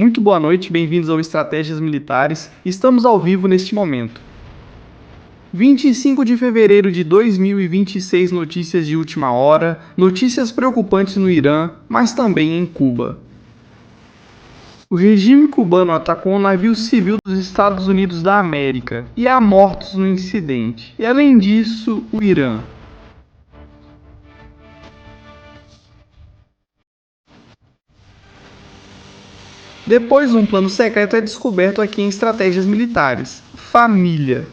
Muito boa noite, bem-vindos ao Estratégias Militares. Estamos ao vivo neste momento. 25 de fevereiro de 2026, notícias de última hora, notícias preocupantes no Irã, mas também em Cuba. O regime cubano atacou um navio civil dos Estados Unidos da América e há mortos no incidente. E além disso, o Irã. Depois, um plano secreto é descoberto aqui em Estratégias Militares. Família.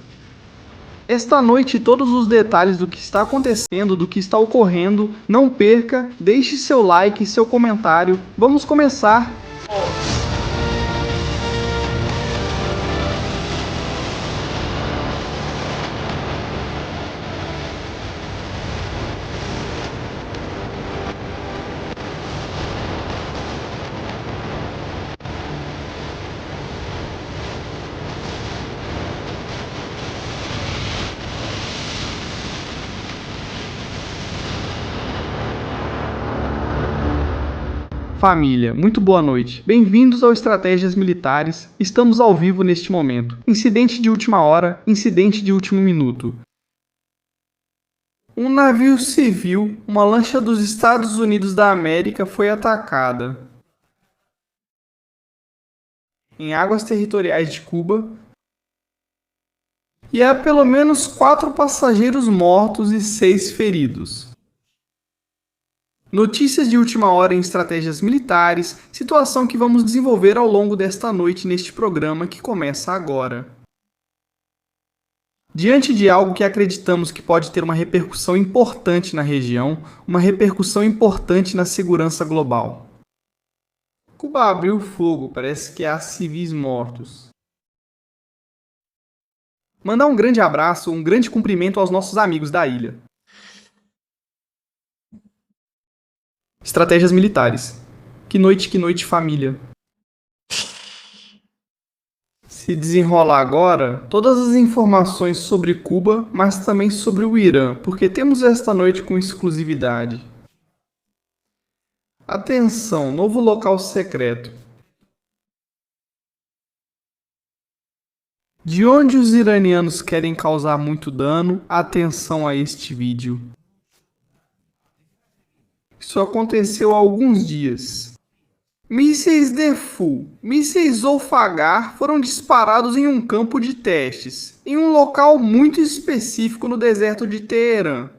Esta noite, todos os detalhes do que está acontecendo, do que está ocorrendo, não perca, deixe seu like, seu comentário. Vamos começar! Família, muito boa noite. Bem-vindos ao Estratégias Militares. Estamos ao vivo neste momento. Incidente de última hora, incidente de último minuto. Um navio civil, uma lancha dos Estados Unidos da América, foi atacada em águas territoriais de Cuba. E há pelo menos 4 passageiros mortos e 6 feridos. Notícias de última hora em estratégias militares, situação que vamos desenvolver ao longo desta noite neste programa que começa agora. Diante de algo que acreditamos que pode ter uma repercussão importante na região, uma repercussão importante na segurança global. Cuba abriu fogo, parece que há civis mortos. Mandar um grande abraço, um grande cumprimento aos nossos amigos da ilha. Estratégias militares. Que noite, família. Se desenrola agora todas as informações sobre Cuba, mas também sobre o Irã, porque temos esta noite com exclusividade. Atenção, novo local secreto. De onde os iranianos querem causar muito dano, atenção a este vídeo. Isso aconteceu há alguns dias. Mísseis Defu, mísseis Zolfagar foram disparados em um campo de testes, em um local muito específico no deserto de Teherã.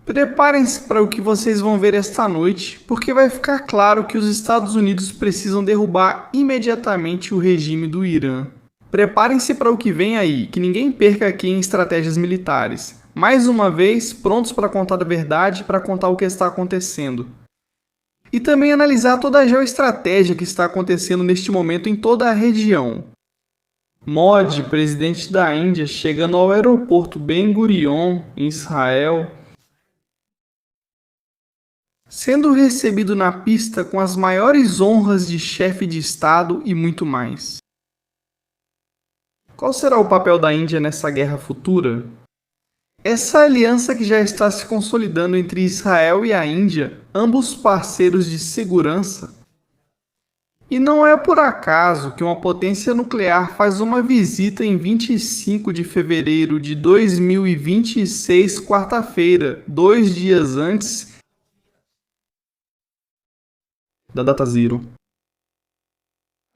Preparem-se para o que vocês vão ver esta noite, porque vai ficar claro que os Estados Unidos precisam derrubar imediatamente o regime do Irã. Preparem-se para o que vem aí, que ninguém perca aqui em Estratégias Militares. Mais uma vez, prontos para contar a verdade, para contar o que está acontecendo. E também analisar toda a geoestratégia que está acontecendo neste momento em toda a região. Modi, presidente da Índia, chegando ao aeroporto Ben Gurion, em Israel, sendo recebido na pista com as maiores honras de chefe de Estado e muito mais. Qual será o papel da Índia nessa guerra futura? Essa aliança que já está se consolidando entre Israel e a Índia, ambos parceiros de segurança. E não é por acaso que uma potência nuclear faz uma visita em 25 de fevereiro de 2026, quarta-feira, 2 dias antes da data zero.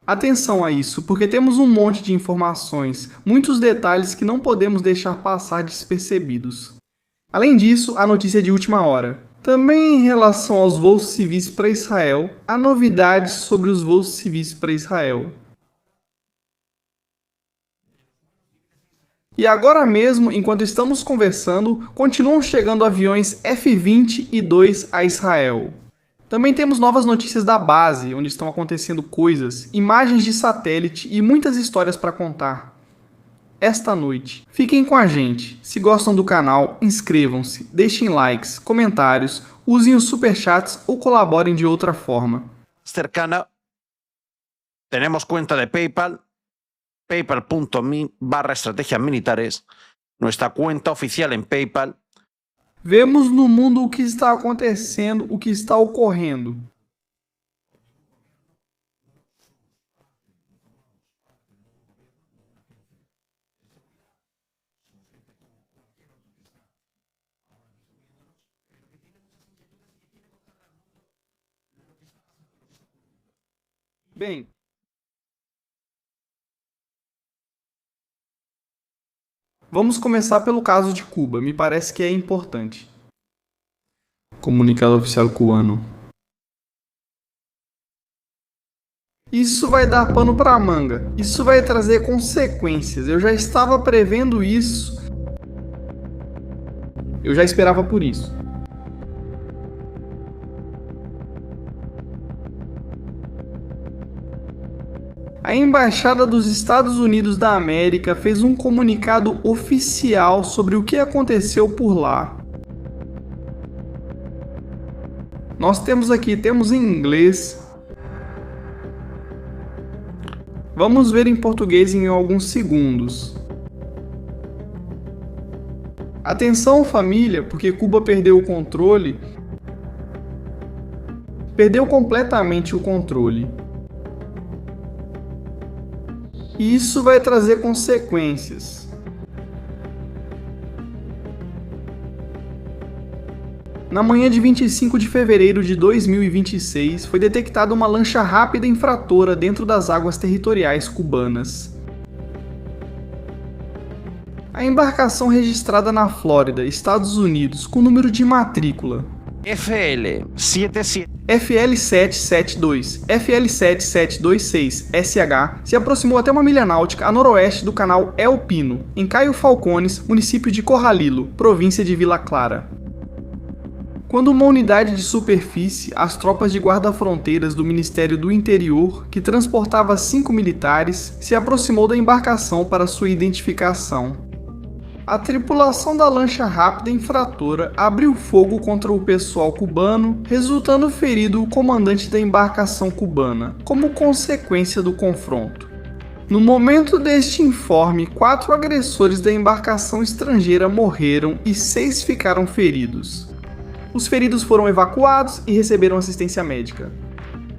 Atenção a isso, porque temos um monte de informações, muitos detalhes que não podemos deixar passar despercebidos. Além disso, a notícia de última hora. Também em relação aos voos civis para Israel, há novidades sobre os voos civis para Israel. E agora mesmo, enquanto estamos conversando, continuam chegando aviões F-20 e 2 a Israel. Também temos novas notícias da base, onde estão acontecendo coisas, imagens de satélite e muitas histórias para contar. Esta noite, fiquem com a gente. Se gostam do canal, inscrevam-se, deixem likes, comentários, usem os superchats ou colaborem de outra forma. Cercana, tenemos cuenta de PayPal, paypal.me/estrategias militares, nuestra cuenta oficial en PayPal. Vemos no mundo o que está acontecendo, o que está ocorrendo. Bem, vamos começar pelo caso de Cuba, me parece que é importante. Comunicado oficial cubano. Isso vai dar pano pra manga. Isso vai trazer consequências. Eu já estava prevendo isso. Eu já esperava por isso. A Embaixada dos Estados Unidos da América fez um comunicado oficial sobre o que aconteceu por lá. Nós temos em inglês. Vamos ver em português em alguns segundos. Atenção, família, porque Cuba perdeu o controle. Perdeu completamente o controle. E isso vai trazer consequências. Na manhã de 25 de fevereiro de 2026, foi detectada uma lancha rápida infratora dentro das águas territoriais cubanas. A embarcação registrada na Flórida, Estados Unidos, com número de matrícula FL772, FL7726 SH, se aproximou até uma milha náutica a noroeste do canal El Pino, em Caio Falcones, município de Corralillo, província de Vila Clara. Quando uma unidade de superfície, as tropas de guarda-fronteiras do Ministério do Interior, que transportava 5 militares, se aproximou da embarcação para sua identificação. A tripulação da lancha rápida infratora abriu fogo contra o pessoal cubano, resultando ferido o comandante da embarcação cubana, como consequência do confronto. No momento deste informe, 4 agressores da embarcação estrangeira morreram e 6 ficaram feridos. Os feridos foram evacuados e receberam assistência médica.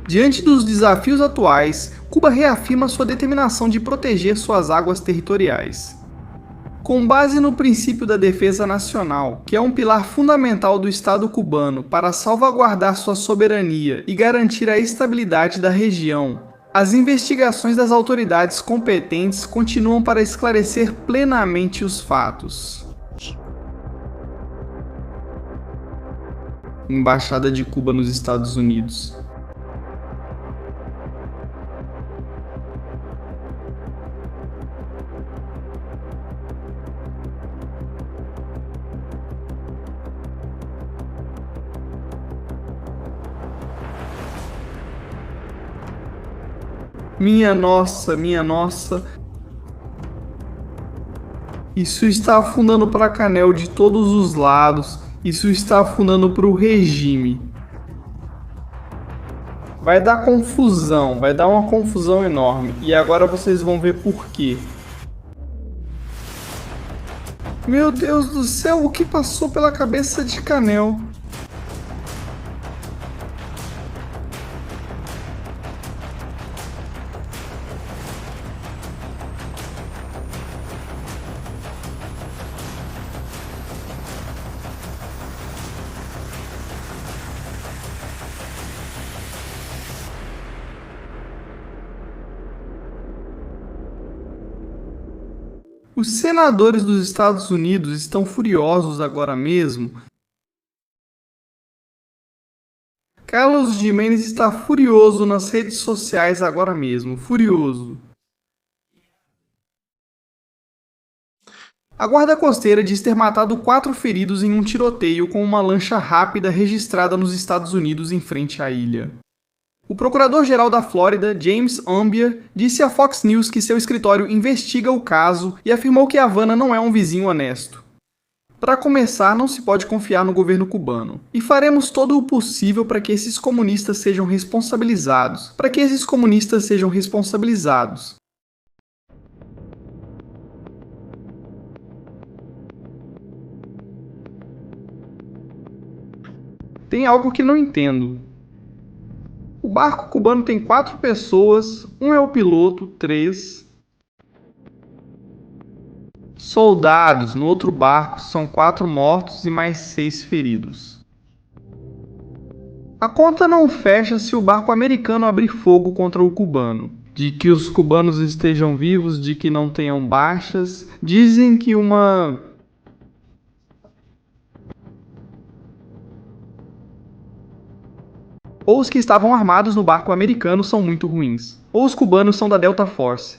Diante dos desafios atuais, Cuba reafirma sua determinação de proteger suas águas territoriais. Com base no princípio da defesa nacional, que é um pilar fundamental do Estado cubano para salvaguardar sua soberania e garantir a estabilidade da região, as investigações das autoridades competentes continuam para esclarecer plenamente os fatos. Embaixada de Cuba nos Estados Unidos. Minha nossa. Isso está afundando para Canel de todos os lados. Isso está afundando para o regime. Vai dar confusão, vai dar uma confusão enorme. E agora vocês vão ver por quê. Meu Deus do céu, o que passou pela cabeça de Canel? Os senadores dos Estados Unidos estão furiosos agora mesmo. Carlos Giménez está furioso nas redes sociais agora mesmo, furioso. A guarda costeira diz ter matado 4 feridos em um tiroteio com uma lancha rápida registrada nos Estados Unidos em frente à ilha. O procurador-geral da Flórida, James Ambier, disse à Fox News que seu escritório investiga o caso e afirmou que Havana não é um vizinho honesto. Para começar, não se pode confiar no governo cubano. E faremos todo o possível para que esses comunistas sejam responsabilizados. Tem algo que não entendo. O barco cubano tem 4 pessoas, um é o piloto, 3 soldados. No outro barco são 4 mortos e mais 6 feridos. A conta não fecha se o barco americano abrir fogo contra o cubano. De que os cubanos estejam vivos, de que não tenham baixas. Dizem que ou os que estavam armados no barco americano são muito ruins, ou os cubanos são da Delta Force.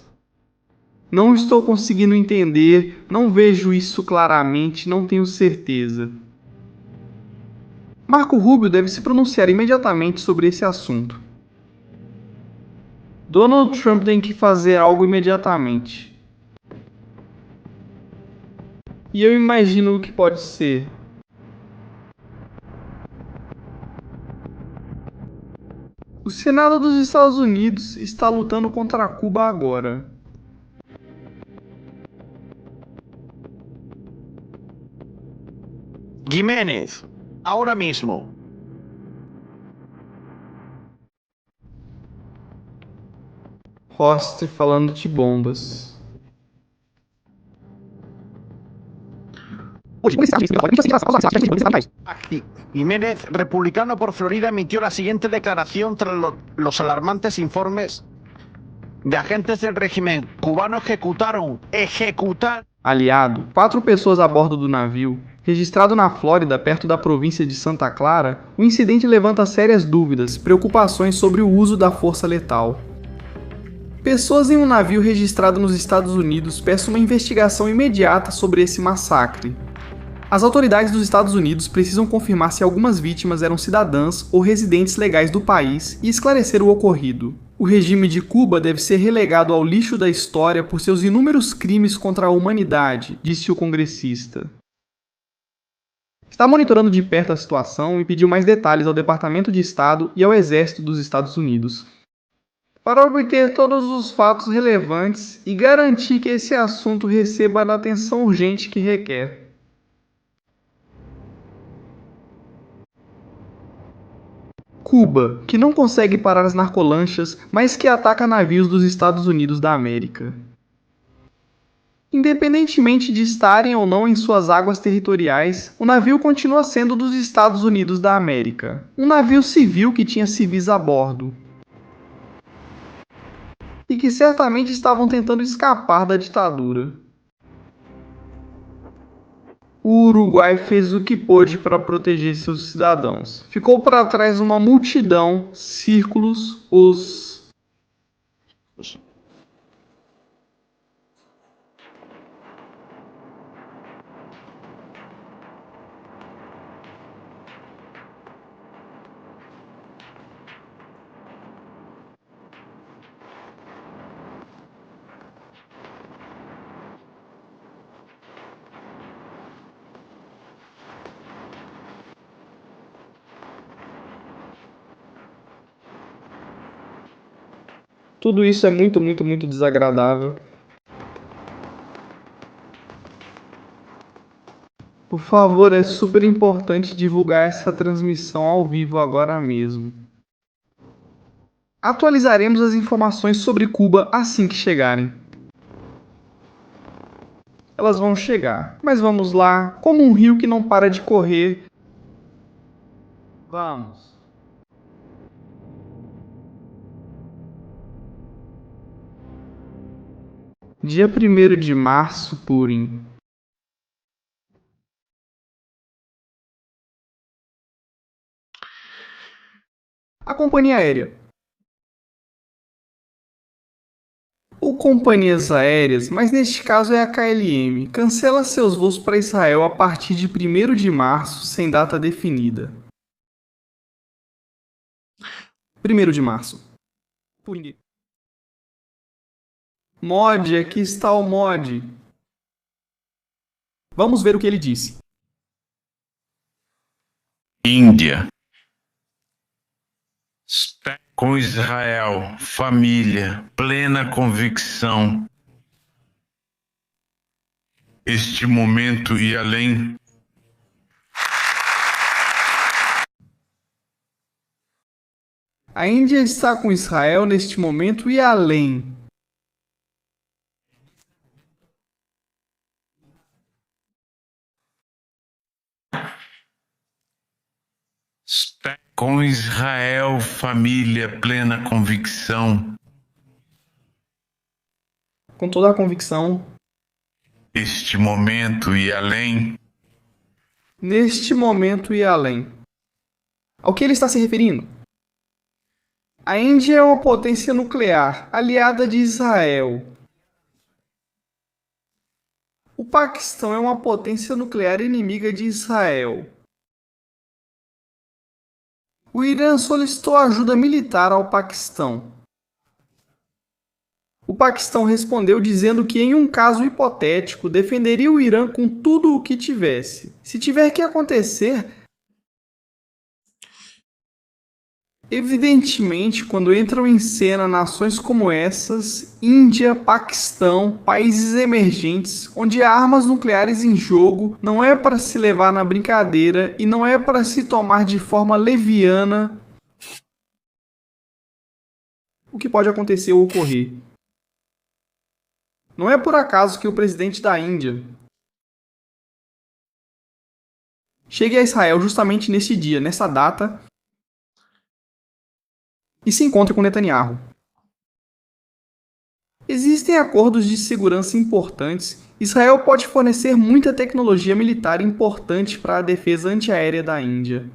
Não estou conseguindo entender, não vejo isso claramente, não tenho certeza. Marco Rubio deve se pronunciar imediatamente sobre esse assunto. Donald Trump tem que fazer algo imediatamente. E eu imagino o que pode ser. O Senado dos Estados Unidos está lutando contra Cuba agora. Jiménez, ahora mismo. Hoste falando de bombas. Jiménez, republicano por Florida, emitió la siguiente declaración tras los alarmantes informes de agentes del régimen cubano ejecutaron. Aliado, 4 pessoas a bordo do navio. Registrado na Flórida, perto da província de Santa Clara, o incidente levanta sérias dúvidas, preocupações sobre o uso da força letal. Pessoas em um navio registrado nos Estados Unidos peçam uma investigação imediata sobre esse massacre. As autoridades dos Estados Unidos precisam confirmar se algumas vítimas eram cidadãs ou residentes legais do país e esclarecer o ocorrido. O regime de Cuba deve ser relegado ao lixo da história por seus inúmeros crimes contra a humanidade, disse o congressista. Está monitorando de perto a situação e pediu mais detalhes ao Departamento de Estado e ao Exército dos Estados Unidos, para obter todos os fatos relevantes e garantir que esse assunto receba a atenção urgente que requer. Cuba, que não consegue parar as narcolanchas, mas que ataca navios dos Estados Unidos da América. Independentemente de estarem ou não em suas águas territoriais, o navio continua sendo dos Estados Unidos da América. Um navio civil que tinha civis a bordo. E que certamente estavam tentando escapar da ditadura. O Uruguai fez o que pôde para proteger seus cidadãos. Ficou para trás uma multidão, círculos, Tudo isso é muito desagradável. Por favor, é super importante divulgar essa transmissão ao vivo agora mesmo. Atualizaremos as informações sobre Cuba assim que chegarem. Elas vão chegar, mas vamos lá, como um rio que não para de correr. Vamos. Dia 1º de março, Purim. A companhia aérea. Ou companhias aéreas, mas neste caso é a KLM, cancela seus voos para Israel a partir de 1º de março, sem data definida. 1º de março. Purim. Mod, aqui está o mod. Vamos ver o que ele disse. Índia. Com Israel, família, plena convicção. Este momento e além. A Índia está com Israel neste momento e além. Com Israel, família, plena convicção. Com toda a convicção. Este momento e além. Neste momento e além. Ao que ele está se referindo? A Índia é uma potência nuclear, aliada de Israel. O Paquistão é uma potência nuclear inimiga de Israel. O Irã solicitou ajuda militar ao Paquistão. O Paquistão respondeu dizendo que, em um caso hipotético, defenderia o Irã com tudo o que tivesse. Se tiver que acontecer... Evidentemente, quando entram em cena nações como essas, Índia, Paquistão, países emergentes, onde há armas nucleares em jogo, não é para se levar na brincadeira e não é para se tomar de forma leviana o que pode acontecer ou ocorrer. Não é por acaso que o presidente da Índia chegue a Israel justamente nesse dia, nessa data, e se encontre com Netanyahu. Existem acordos de segurança importantes. Israel pode fornecer muita tecnologia militar importante para a defesa antiaérea da Índia.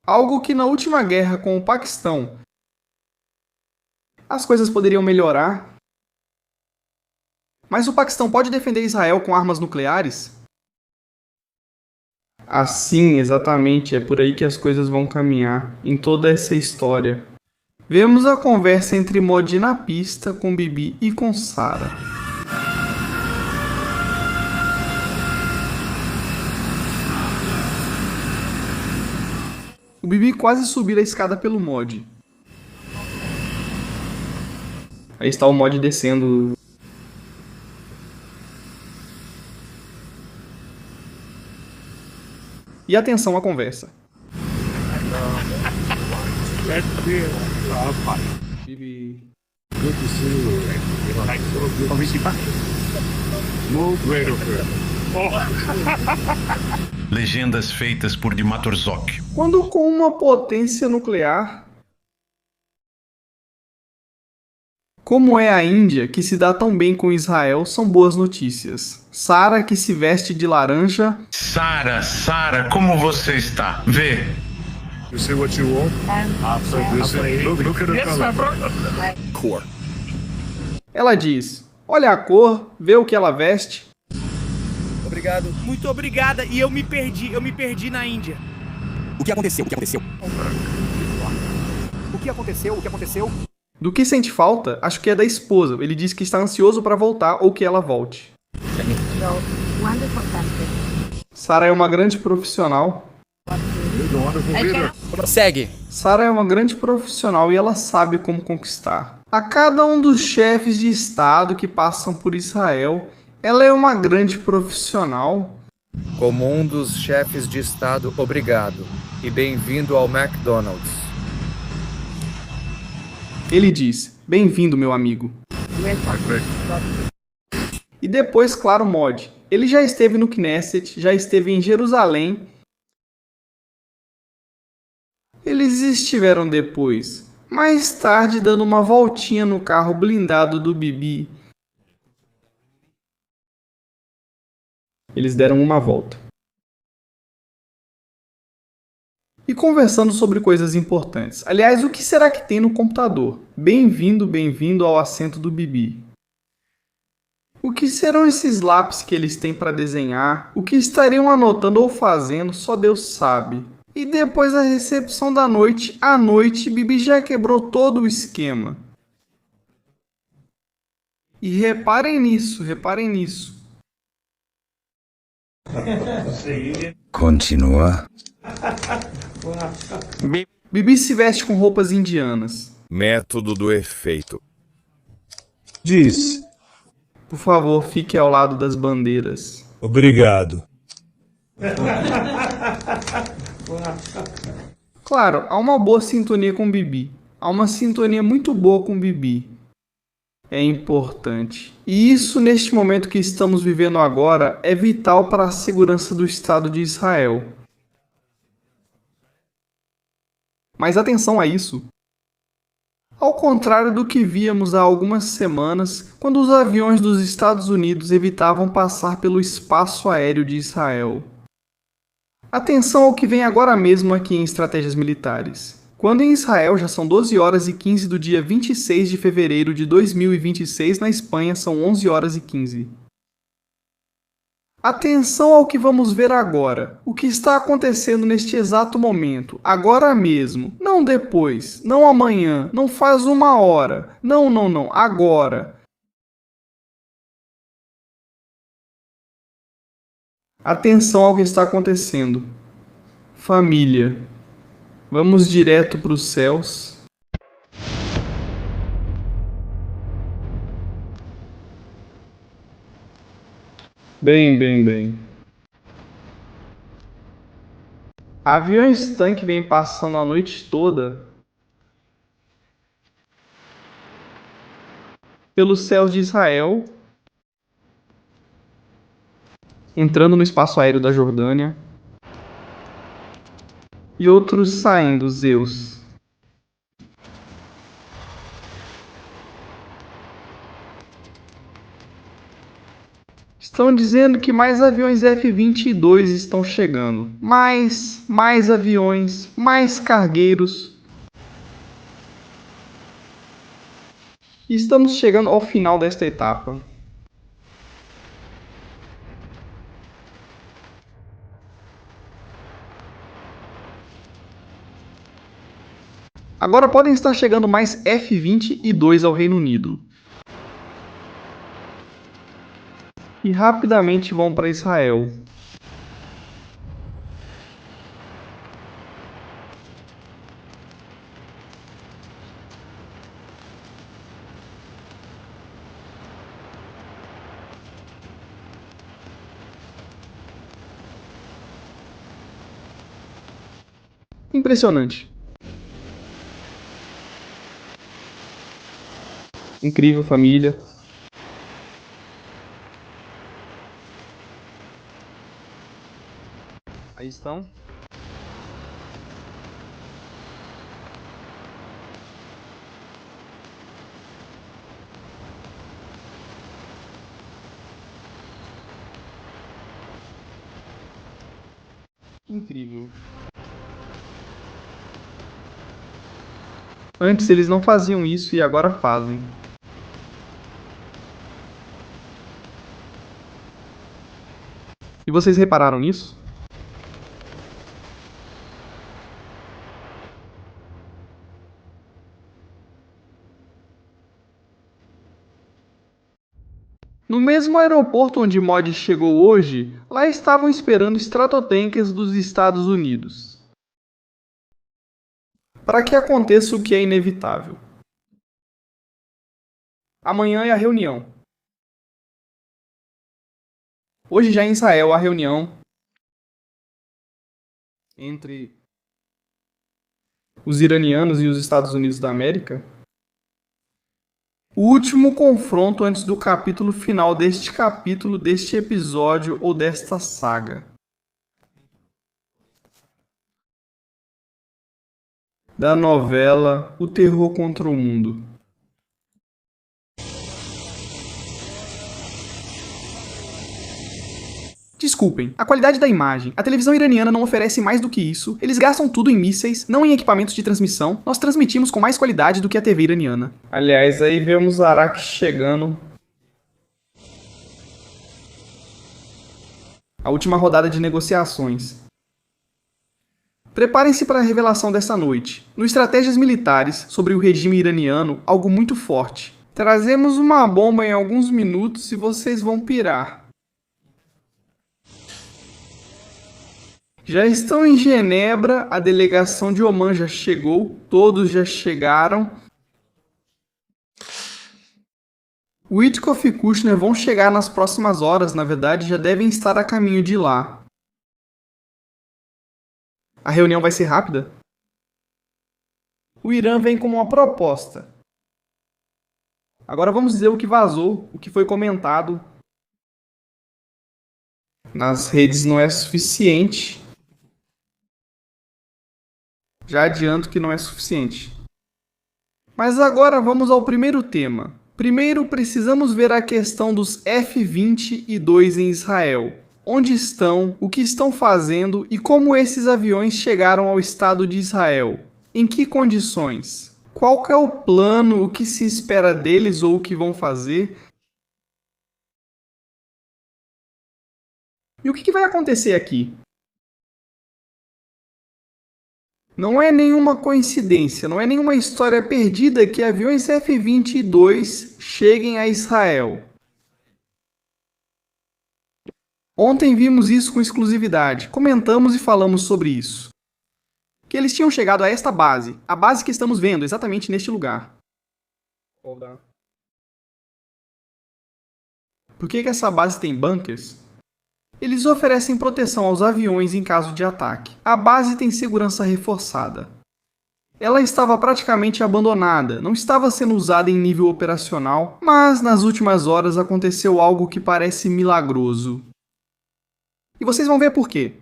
Algo que na última guerra com o Paquistão as coisas poderiam melhorar. Mas o Paquistão pode defender Israel com armas nucleares? Assim, exatamente, é por aí que as coisas vão caminhar, em toda essa história. Vemos a conversa entre Modi na pista, com Bibi e com Sarah. O Bibi quase subiu a escada pelo Modi. Aí está o Modi descendo. E atenção à conversa. Bibi. Legendas feitas por Dimatorzok. Quando com uma potência nuclear como é a Índia, que se dá tão bem com Israel, são boas notícias. Sarah, que se veste de laranja. Sarah, como você está? Vê. You see what you want? Look at the color. Ela diz: olha a cor, vê o que ela veste. Obrigado. Muito obrigada. E eu me perdi na Índia. O que aconteceu? O que aconteceu? Do que sente falta, acho que é da esposa. Ele diz que está ansioso para voltar ou que ela volte. Sarah é uma grande profissional. Segue. Sarah é uma grande profissional e ela sabe como conquistar. A cada um dos chefes de estado que passam por Israel, ela é uma grande profissional. Como um dos chefes de estado, obrigado. E bem-vindo ao McDonald's. Ele diz: bem-vindo, meu amigo. E depois, claro, Modi. Ele já esteve no Knesset, já esteve em Jerusalém. Eles estiveram depois, mais tarde, dando uma voltinha no carro blindado do Bibi. Eles deram uma volta. E conversando sobre coisas importantes. Aliás, o que será que tem no computador? Bem-vindo ao assento do Bibi. O que serão esses lápis que eles têm para desenhar? O que estariam anotando ou fazendo? Só Deus sabe. E depois da recepção da noite, à noite, Bibi já quebrou todo o esquema. E reparem nisso. Continua. Bibi se veste com roupas indianas. Método do efeito. Diz. Por favor, fique ao lado das bandeiras. Obrigado. Claro, há uma boa sintonia com Bibi. Há uma sintonia muito boa com Bibi. É importante. E isso, neste momento que estamos vivendo agora, é vital para a segurança do Estado de Israel. Mas atenção a isso. Ao contrário do que víamos há algumas semanas, quando os aviões dos Estados Unidos evitavam passar pelo espaço aéreo de Israel. Atenção ao que vem agora mesmo aqui em Estratégias Militares. Quando em Israel já são 12 horas e 15 do dia 26 de fevereiro de 2026, na Espanha são 11 horas e 15. Atenção ao que vamos ver agora. O que está acontecendo neste exato momento, agora mesmo, não depois, não amanhã, não faz uma hora, não, agora. Atenção ao que está acontecendo. Família. Vamos direto para os céus. Bem. Aviões tanque vêm passando a noite toda pelos céus de Israel, entrando no espaço aéreo da Jordânia, e outros saindo, Zeus. Estão dizendo que mais aviões F-22 estão chegando. Mais aviões, mais cargueiros. E estamos chegando ao final desta etapa. Agora podem estar chegando mais F-22 ao Reino Unido. E rapidamente vão para Israel. Impressionante. Incrível, família. Aí estão. Incrível. Antes eles não faziam isso e agora fazem. E vocês repararam nisso? No mesmo aeroporto onde Mod chegou hoje, lá estavam esperando Stratotankers dos Estados Unidos. Para que aconteça o que é inevitável. Amanhã é a reunião. Hoje já em Israel a reunião entre os iranianos e os Estados Unidos da América. O último confronto antes do capítulo final deste capítulo, deste episódio ou desta saga. Da novela O Terror contra o Mundo. Desculpem, a qualidade da imagem. A televisão iraniana não oferece mais do que isso. Eles gastam tudo em mísseis, não em equipamentos de transmissão. Nós transmitimos com mais qualidade do que a TV iraniana. Aliás, aí vemos Arak chegando. A última rodada de negociações. Preparem-se para a revelação dessa noite. No Estratégias Militares, sobre o regime iraniano, algo muito forte. Trazemos uma bomba em alguns minutos e vocês vão pirar. Já estão em Genebra, a delegação de Oman já chegou, todos já chegaram. Witkoff e Kushner vão chegar nas próximas horas, na verdade já devem estar a caminho de lá. A reunião vai ser rápida? o Irã vem com uma proposta. Agora vamos dizer o que vazou, o que foi comentado nas redes não é suficiente. Já adianto que não é suficiente. Mas agora vamos ao primeiro tema. Primeiro precisamos ver a questão dos F-22 em Israel. Onde estão, o que estão fazendo e como esses aviões chegaram ao Estado de Israel. Em que condições? Qual que é o plano, o que se espera deles ou o que vão fazer? E o que vai acontecer aqui? Não é nenhuma coincidência, não é nenhuma história perdida que aviões F-22 cheguem a Israel. Ontem vimos isso com exclusividade, comentamos e falamos sobre isso. Que eles tinham chegado a esta base, a base que estamos vendo exatamente neste lugar. Por que essa base tem bunkers? Eles oferecem proteção aos aviões em caso de ataque. A base tem segurança reforçada. Ela estava praticamente abandonada, não estava sendo usada em nível operacional, mas nas últimas horas aconteceu algo que parece milagroso. E vocês vão ver por quê.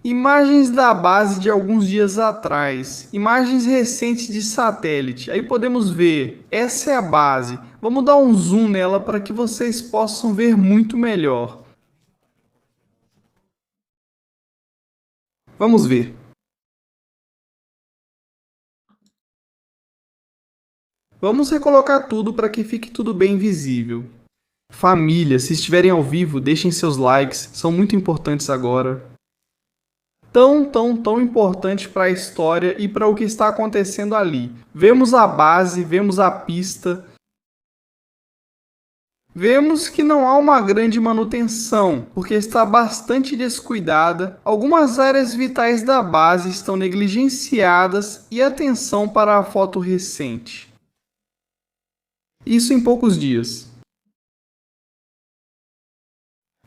Imagens da base de alguns dias atrás, imagens recentes de satélite. Aí podemos ver, essa é a base. Vamos dar um zoom nela para que vocês possam ver muito melhor. Vamos ver. Vamos recolocar tudo para que fique tudo bem visível. Família, se estiverem ao vivo, deixem seus likes, são muito importantes agora. Tão importante para a história e para o que está acontecendo ali. Vemos a base, vemos a pista. Vemos que não há uma grande manutenção, porque está bastante descuidada, algumas áreas vitais da base estão negligenciadas e atenção para a foto recente. Isso em poucos dias.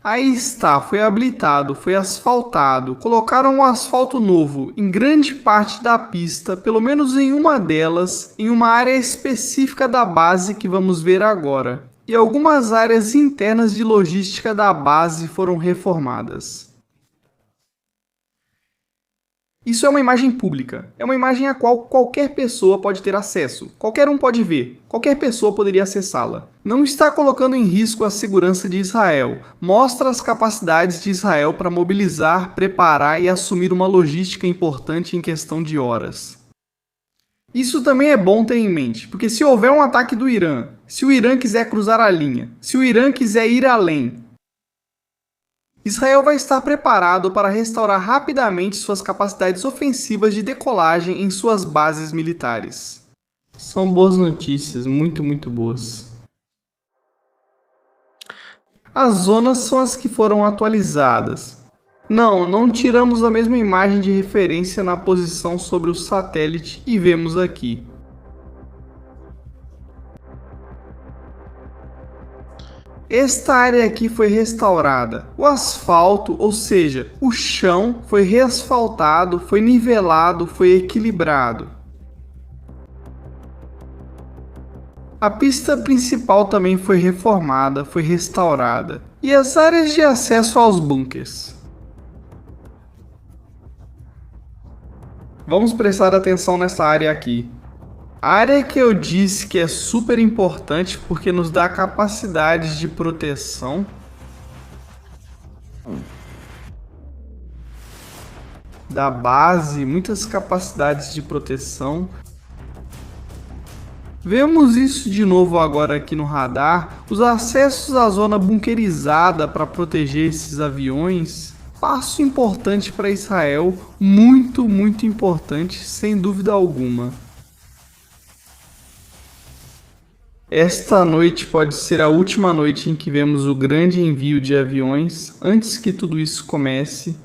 Aí está, foi habilitado, foi asfaltado, colocaram um asfalto novo em grande parte da pista, pelo menos em uma delas, em uma área específica da base que vamos ver agora. E algumas áreas internas de logística da base foram reformadas. Isso é uma imagem pública, é uma imagem a qual qualquer pessoa pode ter acesso, qualquer um pode ver, qualquer pessoa poderia acessá-la. Não está colocando em risco a segurança de Israel, mostra as capacidades de Israel para mobilizar, preparar e assumir uma logística importante em questão de horas. Isso também é bom ter em mente, porque se houver um ataque do Irã, se o Irã quiser cruzar a linha, se o Irã quiser ir além, Israel vai estar preparado para restaurar rapidamente suas capacidades ofensivas de decolagem em suas bases militares. São boas notícias, muito boas. As zonas são as que foram atualizadas. Não tiramos a mesma imagem de referência na posição sobre o satélite e vemos aqui. Esta área aqui foi restaurada. O asfalto, ou seja, o chão foi reasfaltado, foi nivelado, foi equilibrado. A pista principal também foi reformada, foi restaurada. E as áreas de acesso aos bunkers. Vamos prestar atenção nessa área aqui. A área que eu disse que é super importante porque nos dá capacidades de proteção. Da base, muitas capacidades de proteção. Vemos isso de novo agora aqui no radar. Os acessos à zona bunkerizada para proteger esses aviões. Passo importante para Israel, muito importante, sem dúvida alguma. Esta noite pode ser a última noite em que vemos o grande envio de aviões, antes que tudo isso comece.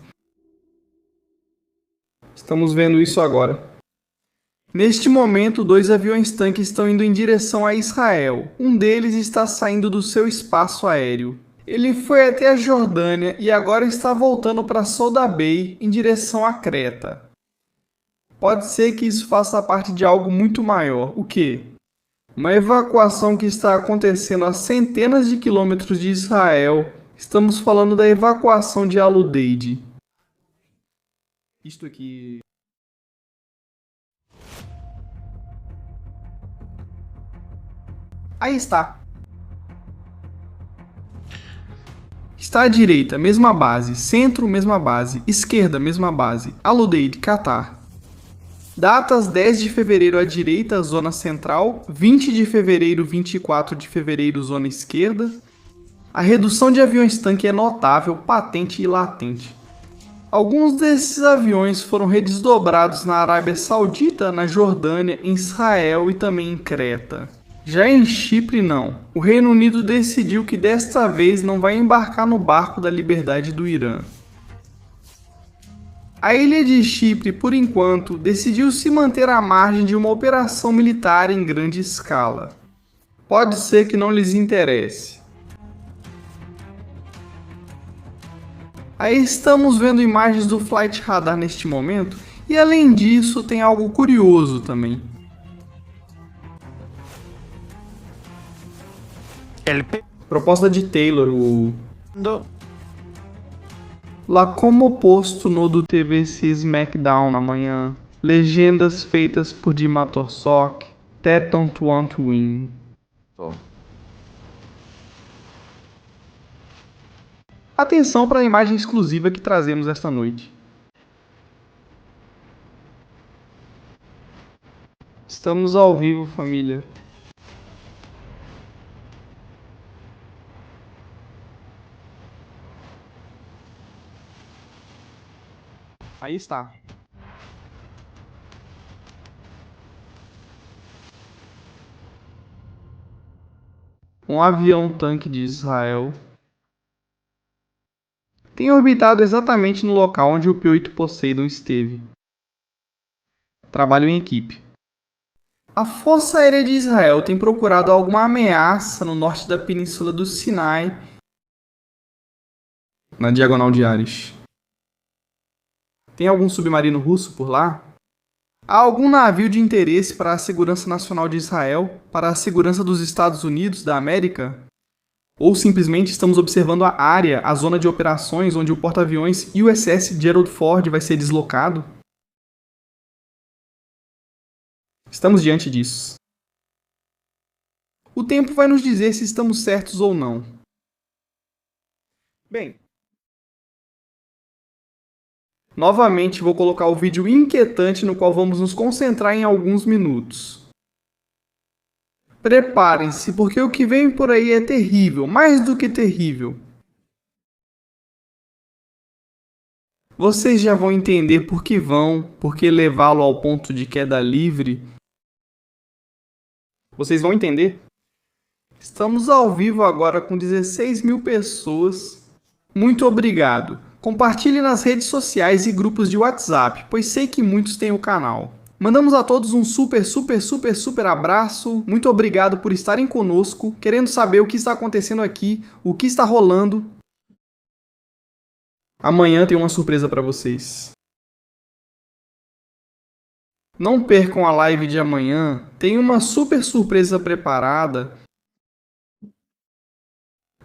Estamos vendo isso agora. Neste momento, 2 aviões-tanque estão indo em direção a Israel. Um deles está saindo do seu espaço aéreo. Ele foi até a Jordânia e agora está voltando para Souda Bay em direção a Creta. Pode ser que isso faça parte de algo muito maior. O quê? Uma evacuação que está acontecendo a centenas de quilômetros de Israel. Estamos falando da evacuação de Al-Udeid. Isto aqui... Aí está. Está à direita, mesma base. Centro, mesma base. Esquerda, mesma base. Al-Udeid, Catar. Datas 10 de fevereiro à direita, zona central. 20 de fevereiro, 24 de fevereiro, zona esquerda. A redução de aviões-tanque é notável, patente e latente. Alguns desses aviões foram redesdobrados na Arábia Saudita, na Jordânia, em Israel e também em Creta. Já em Chipre, não. O Reino Unido decidiu que desta vez não vai embarcar no barco da liberdade do Irã. A ilha de Chipre, por enquanto, decidiu se manter à margem de uma operação militar em grande escala. Pode ser que não lhes interesse. Aí estamos vendo imagens do Flight Radar neste momento, e além disso tem algo curioso também. Proposta de Taylor, o... Lá como posto no do TVC SmackDown amanhã. Legendas feitas por Dimator Sock. That don't want to win. Atenção para a imagem exclusiva que trazemos esta noite. Estamos ao vivo, família. Aí está. Um avião-tanque de Israel tem orbitado exatamente no local onde o P-8 Poseidon esteve. Trabalho em equipe. A Força Aérea de Israel tem procurado alguma ameaça no norte da Península do Sinai, na diagonal de Ares. Tem algum submarino russo por lá? Há algum navio de interesse para a segurança nacional de Israel, para a segurança dos Estados Unidos da América? Ou simplesmente estamos observando a área, a zona de operações onde o porta-aviões USS Gerald Ford vai ser deslocado? Estamos diante disso. O tempo vai nos dizer se estamos certos ou não. Bem, novamente vou colocar o vídeo inquietante no qual vamos nos concentrar em alguns minutos. Preparem-se, porque o que vem por aí é terrível, mais do que terrível. Vocês já vão entender por que levá-lo ao ponto de queda livre. Vocês vão entender? Estamos ao vivo agora com 16 mil pessoas. Muito obrigado. Compartilhe nas redes sociais e grupos de WhatsApp, pois sei que muitos têm o canal. Mandamos a todos um super abraço. Muito obrigado por estarem conosco, querendo saber o que está acontecendo aqui, o que está rolando. Amanhã tem uma surpresa para vocês. Não percam a live de amanhã, tem uma super surpresa preparada.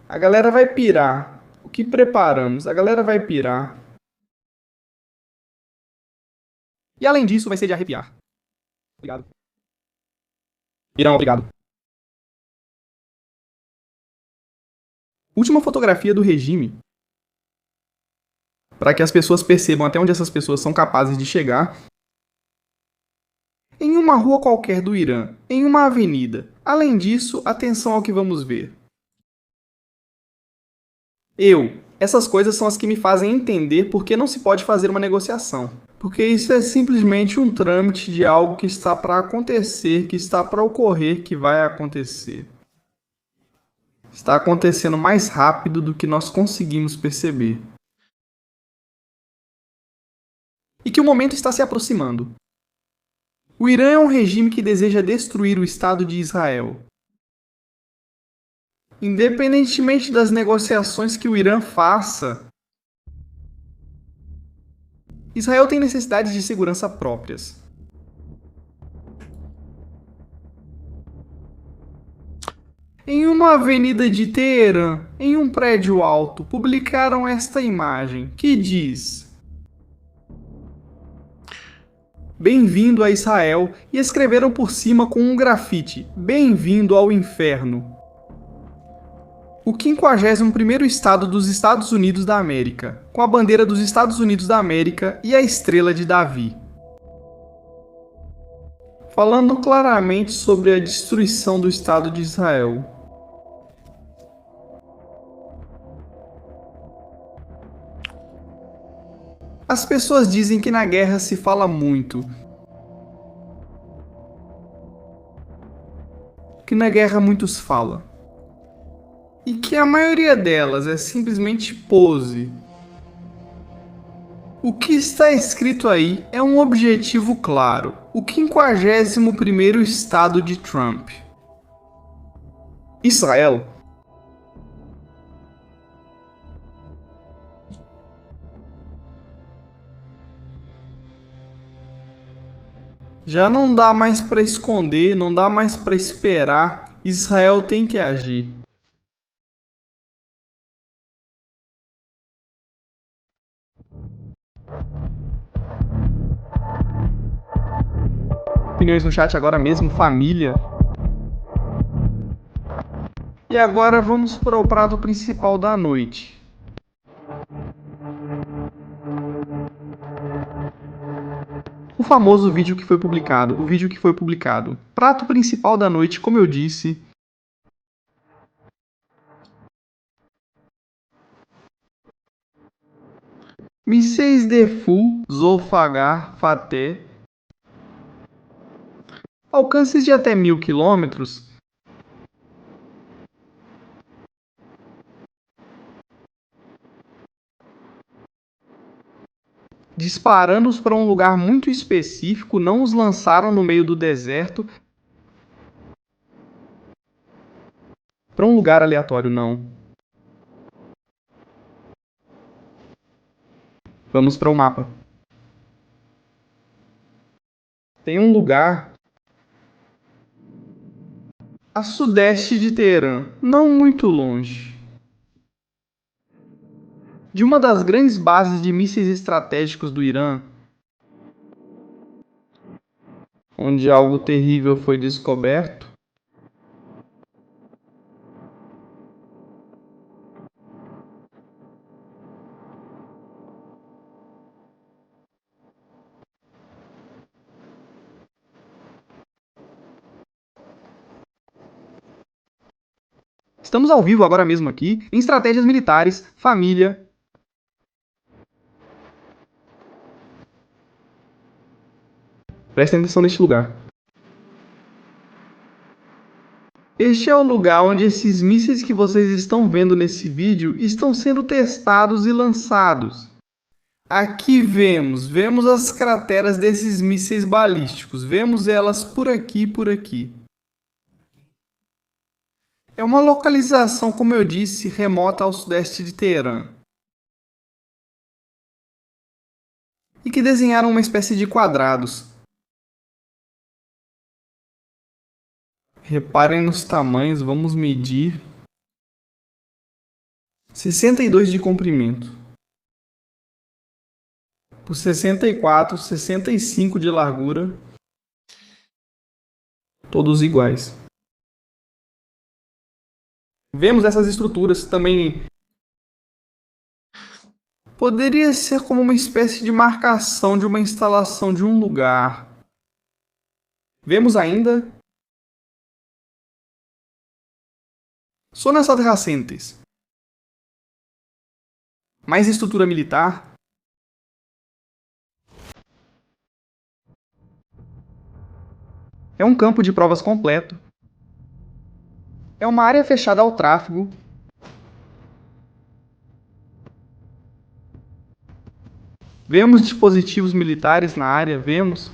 A galera vai pirar. O que preparamos? A galera vai pirar. E além disso, vai ser de arrepiar. Obrigado. Irão, obrigado. Última fotografia do regime. Para que as pessoas percebam até onde essas pessoas são capazes de chegar. Em uma rua qualquer do Irã, em uma avenida. Além disso, atenção ao que vamos ver. Essas coisas são as que me fazem entender por que não se pode fazer uma negociação. Porque isso é simplesmente um trâmite de algo que está para acontecer, que está para ocorrer, que vai acontecer. Está acontecendo mais rápido do que nós conseguimos perceber. E que o momento está se aproximando. O Irã é um regime que deseja destruir o Estado de Israel. Independentemente das negociações que o Irã faça, Israel tem necessidades de segurança próprias. Em uma avenida de Teherã, em um prédio alto, publicaram esta imagem que diz: Bem-vindo a Israel, e escreveram por cima com um grafite: Bem-vindo ao inferno. O 51º estado dos Estados Unidos da América, com a bandeira dos Estados Unidos da América e a estrela de Davi. Falando claramente sobre a destruição do Estado de Israel. As pessoas dizem que na guerra se fala muito. Que na guerra muitos falam. E que a maioria delas é simplesmente pose. O que está escrito aí é um objetivo claro: o 51º estado de Trump. Israel. Já não dá mais para esconder, não dá mais para esperar. Israel tem que agir. Opiniões no chat agora mesmo, família. E agora vamos para o prato principal da noite. O famoso vídeo que foi publicado, o vídeo que foi publicado. Prato principal da noite, como eu disse. Mísseis Defu, Zolfagar, Fateh. Alcances de até 1000 quilômetros. Disparando-os para um lugar muito específico, não os lançaram no meio do deserto. Para um lugar aleatório, não. Vamos para o mapa. Tem um lugar a sudeste de Teherã, não muito longe, de uma das grandes bases de mísseis estratégicos do Irã, onde algo terrível foi descoberto. Estamos ao vivo agora mesmo aqui, em estratégias militares, família. Prestem atenção neste lugar. Este é o lugar onde esses mísseis que vocês estão vendo nesse vídeo estão sendo testados e lançados. Aqui vemos as crateras desses mísseis balísticos, vemos elas por aqui e por aqui. É uma localização, como eu disse, remota ao sudeste de Teherã. E que desenharam uma espécie de quadrados. Reparem nos tamanhos, vamos medir. 62 de comprimento. Por 64, 65 de largura. Todos iguais. Vemos essas estruturas também. Poderia ser como uma espécie de marcação de uma instalação de um lugar. Vemos ainda zonas adyacentes. Mais estrutura militar. É um campo de provas completo. É uma área fechada ao tráfego. Vemos dispositivos militares na área, vemos.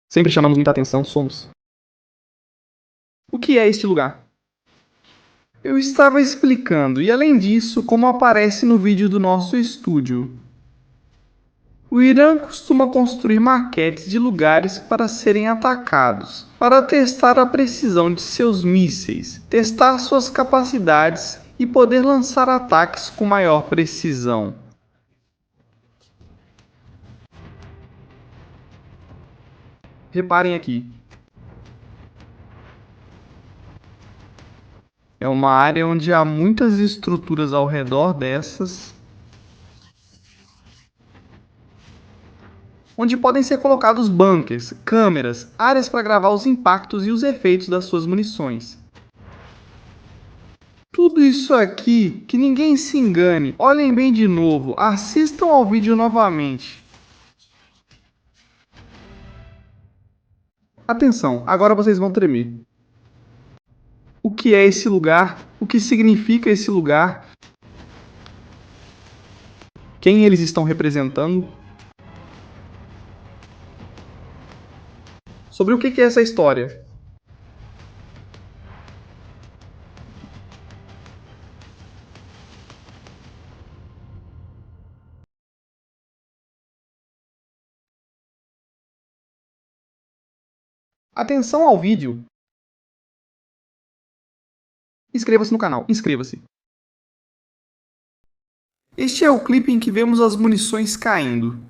Sempre chamamos muita atenção, somos. O que é este lugar? Eu estava explicando, e além disso, como aparece no vídeo do nosso estúdio. O Irã costuma construir maquetes de lugares para serem atacados, para testar a precisão de seus mísseis, testar suas capacidades e poder lançar ataques com maior precisão. Reparem aqui. É uma área onde há muitas estruturas ao redor dessas, onde podem ser colocados bunkers, câmeras, áreas para gravar os impactos e os efeitos das suas munições. Tudo isso aqui, que ninguém se engane, olhem bem de novo, assistam ao vídeo novamente. Atenção, agora vocês vão tremer. O que é esse lugar? O que significa esse lugar? Quem eles estão representando? Sobre o que é essa história? Atenção ao vídeo. Inscreva-se no canal, inscreva-se. Este é o clipe em que vemos as munições caindo.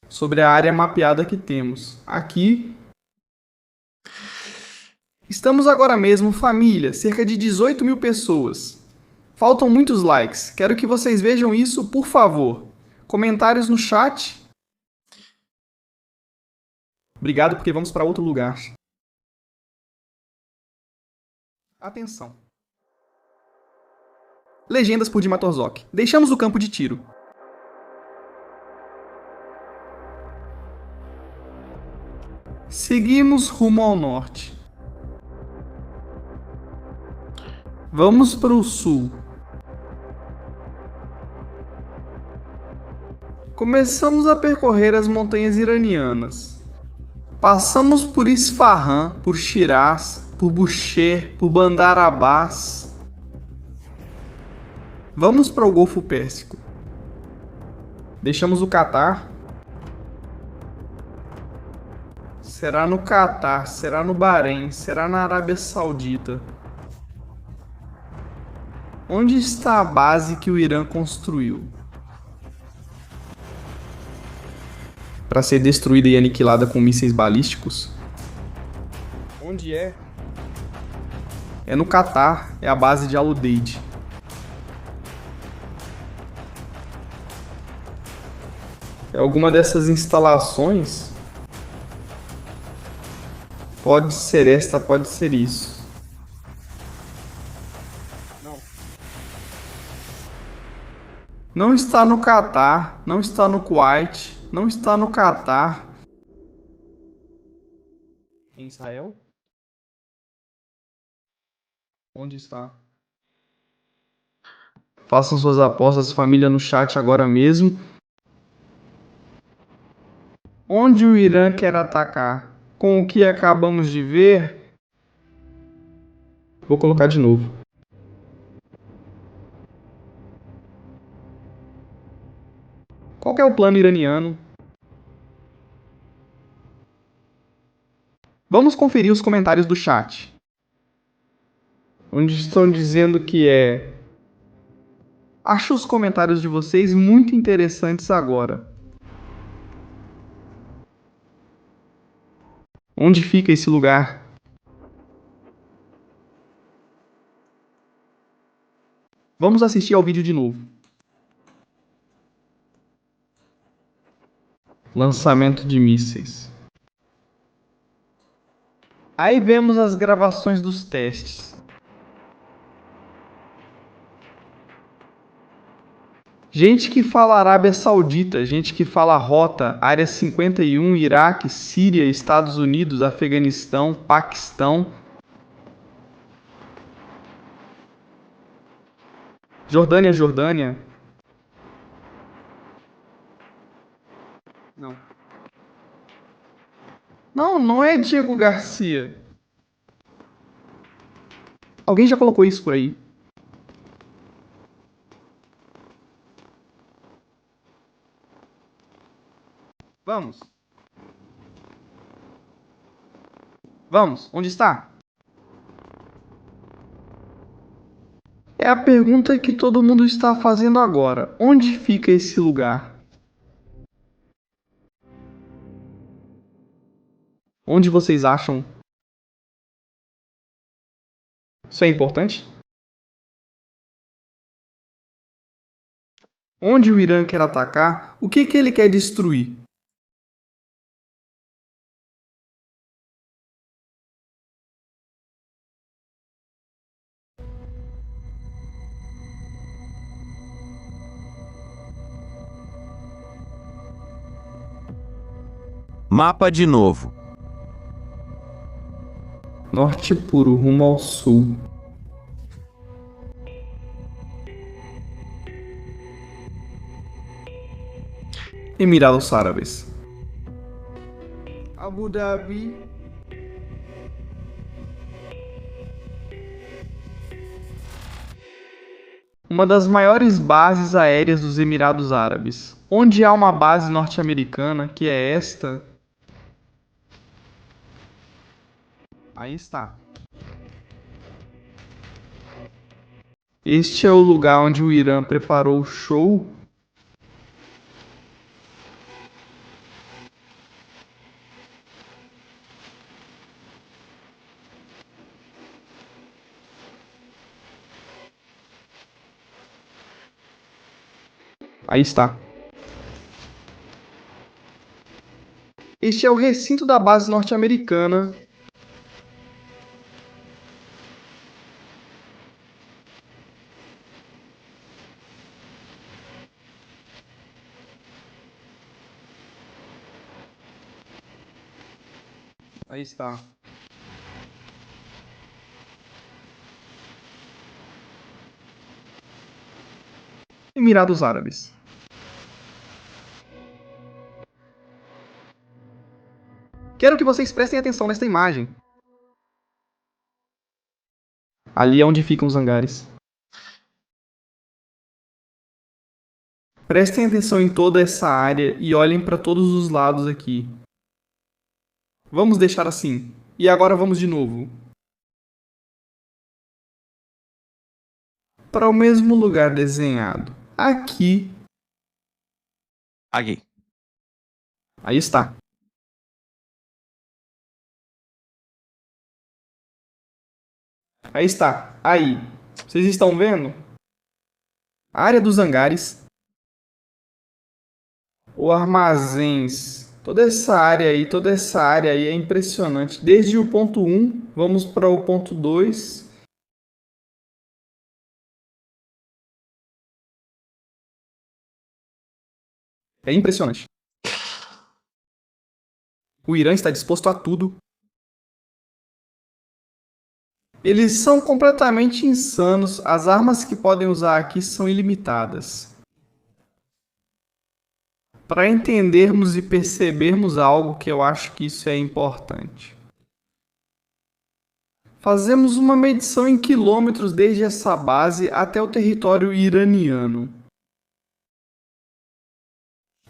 Sobre a área mapeada que temos. Aqui. Estamos agora mesmo, família, cerca de 18.000 pessoas. Faltam muitos likes. Quero que vocês vejam isso, por favor. Comentários no chat. Obrigado, porque vamos para outro lugar. Atenção. Legendas por Dima Torzok. Deixamos o campo de tiro. Seguimos rumo ao norte. Vamos para o sul. Começamos a percorrer as montanhas iranianas. Passamos por Isfahan, por Shiraz, por Bushehr, por Bandar Abbas. Vamos para o Golfo Pérsico. Deixamos o Catar. Será no Catar, será no Bahrein, será na Arábia Saudita. Onde está a base que o Irã construiu? Para ser destruída e aniquilada com mísseis balísticos? Onde é? É no Catar, é a base de Al-Udeid. É alguma dessas instalações? Pode ser esta, pode ser isso. Não. Não está no Catar, não está no Kuwait, não está no Catar. Em Israel? Onde está? Façam suas apostas, família, no chat agora mesmo. Onde o Irã quer atacar? Com o que acabamos de ver? Vou colocar de novo. Qual que é o plano iraniano? Vamos conferir os comentários do chat. Onde estão dizendo que é... Acho os comentários de vocês muito interessantes agora. Onde fica esse lugar? Vamos assistir ao vídeo de novo. Lançamento de mísseis. Aí vemos as gravações dos testes. Gente que fala Arábia Saudita, gente que fala rota, Área 51, Iraque, Síria, Estados Unidos, Afeganistão, Paquistão. Jordânia. Não. Não é Diego Garcia. Alguém já colocou isso por aí? 。 . 。 . 。 . . . . . . . . . . . . . . . . . . . . . . . . . . . . . . . . . . . 。 . . 。 . . 。 . . 。 . . . . Vamos. Vamos, onde está? É a pergunta que todo mundo está fazendo agora. Onde fica esse lugar? Onde vocês acham? Isso é importante? Onde o Irã quer atacar? O que ele quer destruir? Mapa de novo. Norte puro, rumo ao sul. Emirados Árabes. Abu Dhabi. Uma das maiores bases aéreas dos Emirados Árabes. Onde há uma base norte-americana, que é esta. Aí está. Este é o lugar onde o Irã preparou o show. Aí está. Este é o recinto da base norte-americana. Aí está. Emirados Árabes. Quero que vocês prestem atenção nesta imagem. Ali é onde ficam os hangares. Prestem atenção em toda essa área e olhem para todos os lados aqui. Vamos deixar assim. E agora vamos de novo. Para o mesmo lugar desenhado. Aqui. Aqui. Aí está. Aí está. Aí. Vocês estão vendo? A área dos hangares. O armazéns. Toda essa área aí é impressionante. Desde o ponto 1, vamos para o ponto 2. É impressionante. O Irã está disposto a tudo. Eles são completamente insanos. As armas que podem usar aqui são ilimitadas. Para entendermos e percebermos algo que eu acho que isso é importante. Fazemos uma medição em quilômetros desde essa base até o território iraniano.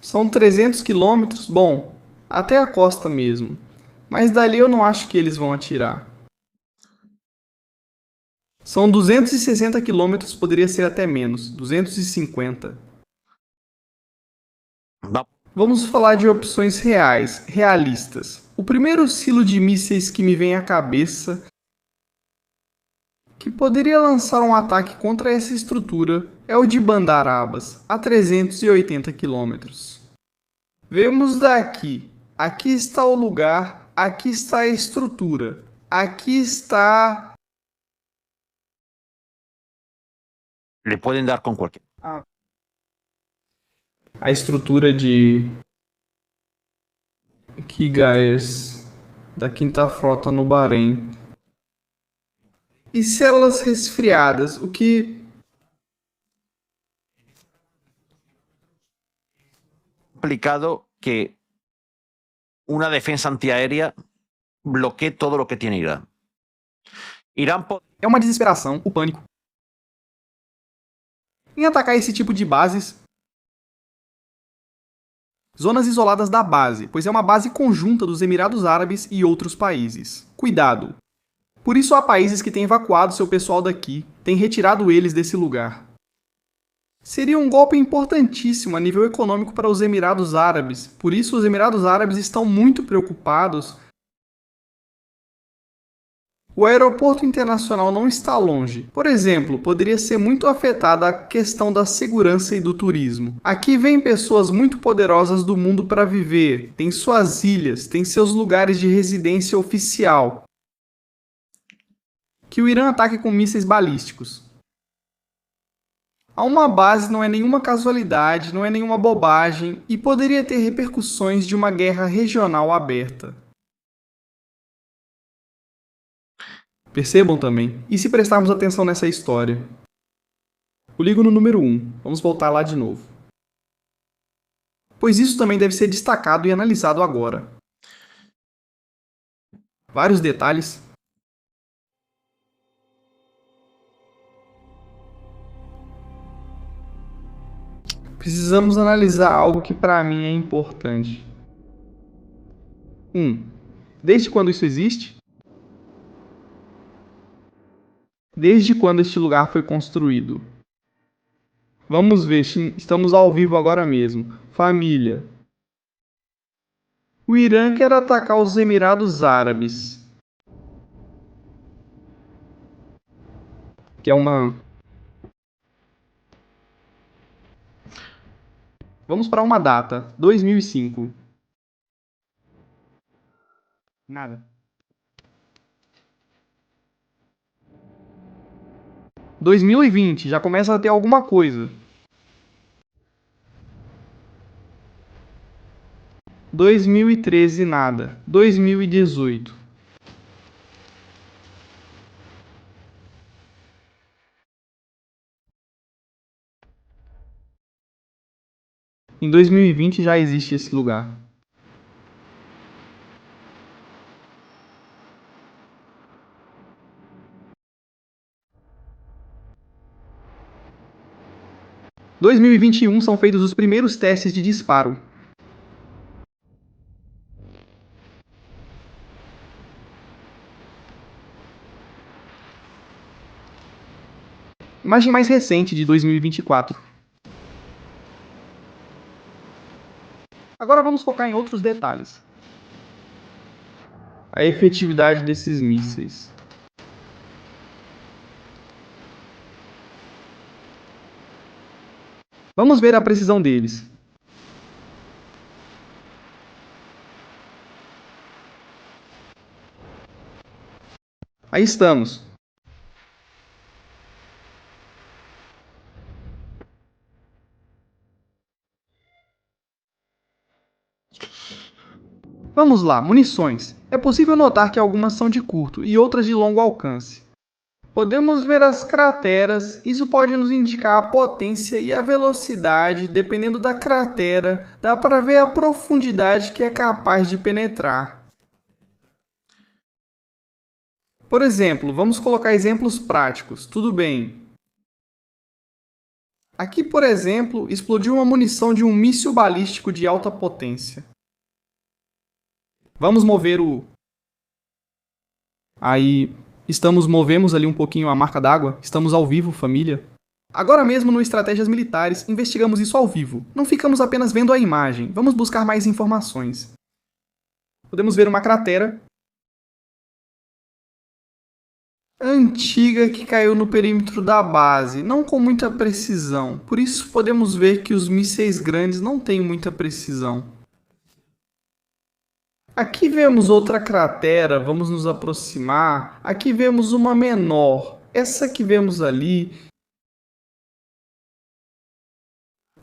São 300 quilômetros, bom, até a costa mesmo. Mas dali eu não acho que eles vão atirar. São 260 quilômetros, poderia ser até menos, 250. Vamos falar de opções realistas. O primeiro silo de mísseis que me vem à cabeça, que poderia lançar um ataque contra essa estrutura, é o de Bandar Abbas, a 380 km. Vemos daqui. Aqui está o lugar, aqui está a estrutura, aqui está... Le pueden dar con cualquier. A estrutura de Kigayers da 5ª Frota no Bahrein. E células resfriadas, o que... Complicado que una defensa antiaérea bloquee todo lo que tiene Irán. É uma desesperação, o pânico. Em atacar esse tipo de bases, Zonas isoladas da base, pois é uma base conjunta dos Emirados Árabes e outros países. Cuidado! Por isso há países que têm evacuado seu pessoal daqui, têm retirado eles desse lugar. Seria um golpe importantíssimo a nível econômico para os Emirados Árabes, por isso os Emirados Árabes estão muito preocupados. O aeroporto internacional não está longe. Por exemplo, poderia ser muito afetada a questão da segurança e do turismo. Aqui vêm pessoas muito poderosas do mundo para viver, têm suas ilhas, têm seus lugares de residência oficial. Que o Irã ataque com mísseis balísticos. A uma base não é nenhuma casualidade, não é nenhuma bobagem e poderia ter repercussões de uma guerra regional aberta. Percebam também, e se prestarmos atenção nessa história? O ligo no número 1, vamos voltar lá de novo. Pois isso também deve ser destacado e analisado agora. Vários detalhes. Precisamos analisar algo que para mim é importante. 1. Desde quando isso existe? Desde quando este lugar foi construído? Vamos ver, estamos ao vivo agora mesmo. Família. O Irã quer atacar os Emirados Árabes. Que é uma... Vamos para uma data. 2005. Nada. 2020, já começa a ter alguma coisa. 2013, nada. 2018. Em 2020 já existe esse lugar. Em 2021 são feitos os primeiros testes de disparo. Imagem mais recente de 2024. Agora vamos focar em outros detalhes. A efetividade desses mísseis. Vamos ver a precisão deles. Aí estamos. Vamos lá, munições. É possível notar que algumas são de curto e outras de longo alcance. Podemos ver as crateras, isso pode nos indicar a potência e a velocidade, dependendo da cratera, dá para ver a profundidade que é capaz de penetrar. Por exemplo, vamos colocar exemplos práticos, tudo bem. Aqui, por exemplo, explodiu uma munição de um míssil balístico de alta potência. Vamos mover o... Aí... movemos ali um pouquinho a marca d'água. Estamos ao vivo, família. Agora mesmo no Estratégias Militares, investigamos isso ao vivo. Não ficamos apenas vendo a imagem. Vamos buscar mais informações. Podemos ver uma cratera antiga que caiu no perímetro da base, não com muita precisão. Por isso podemos ver que os mísseis grandes não têm muita precisão. Aqui vemos outra cratera, vamos nos aproximar. Aqui vemos uma menor. Essa que vemos ali.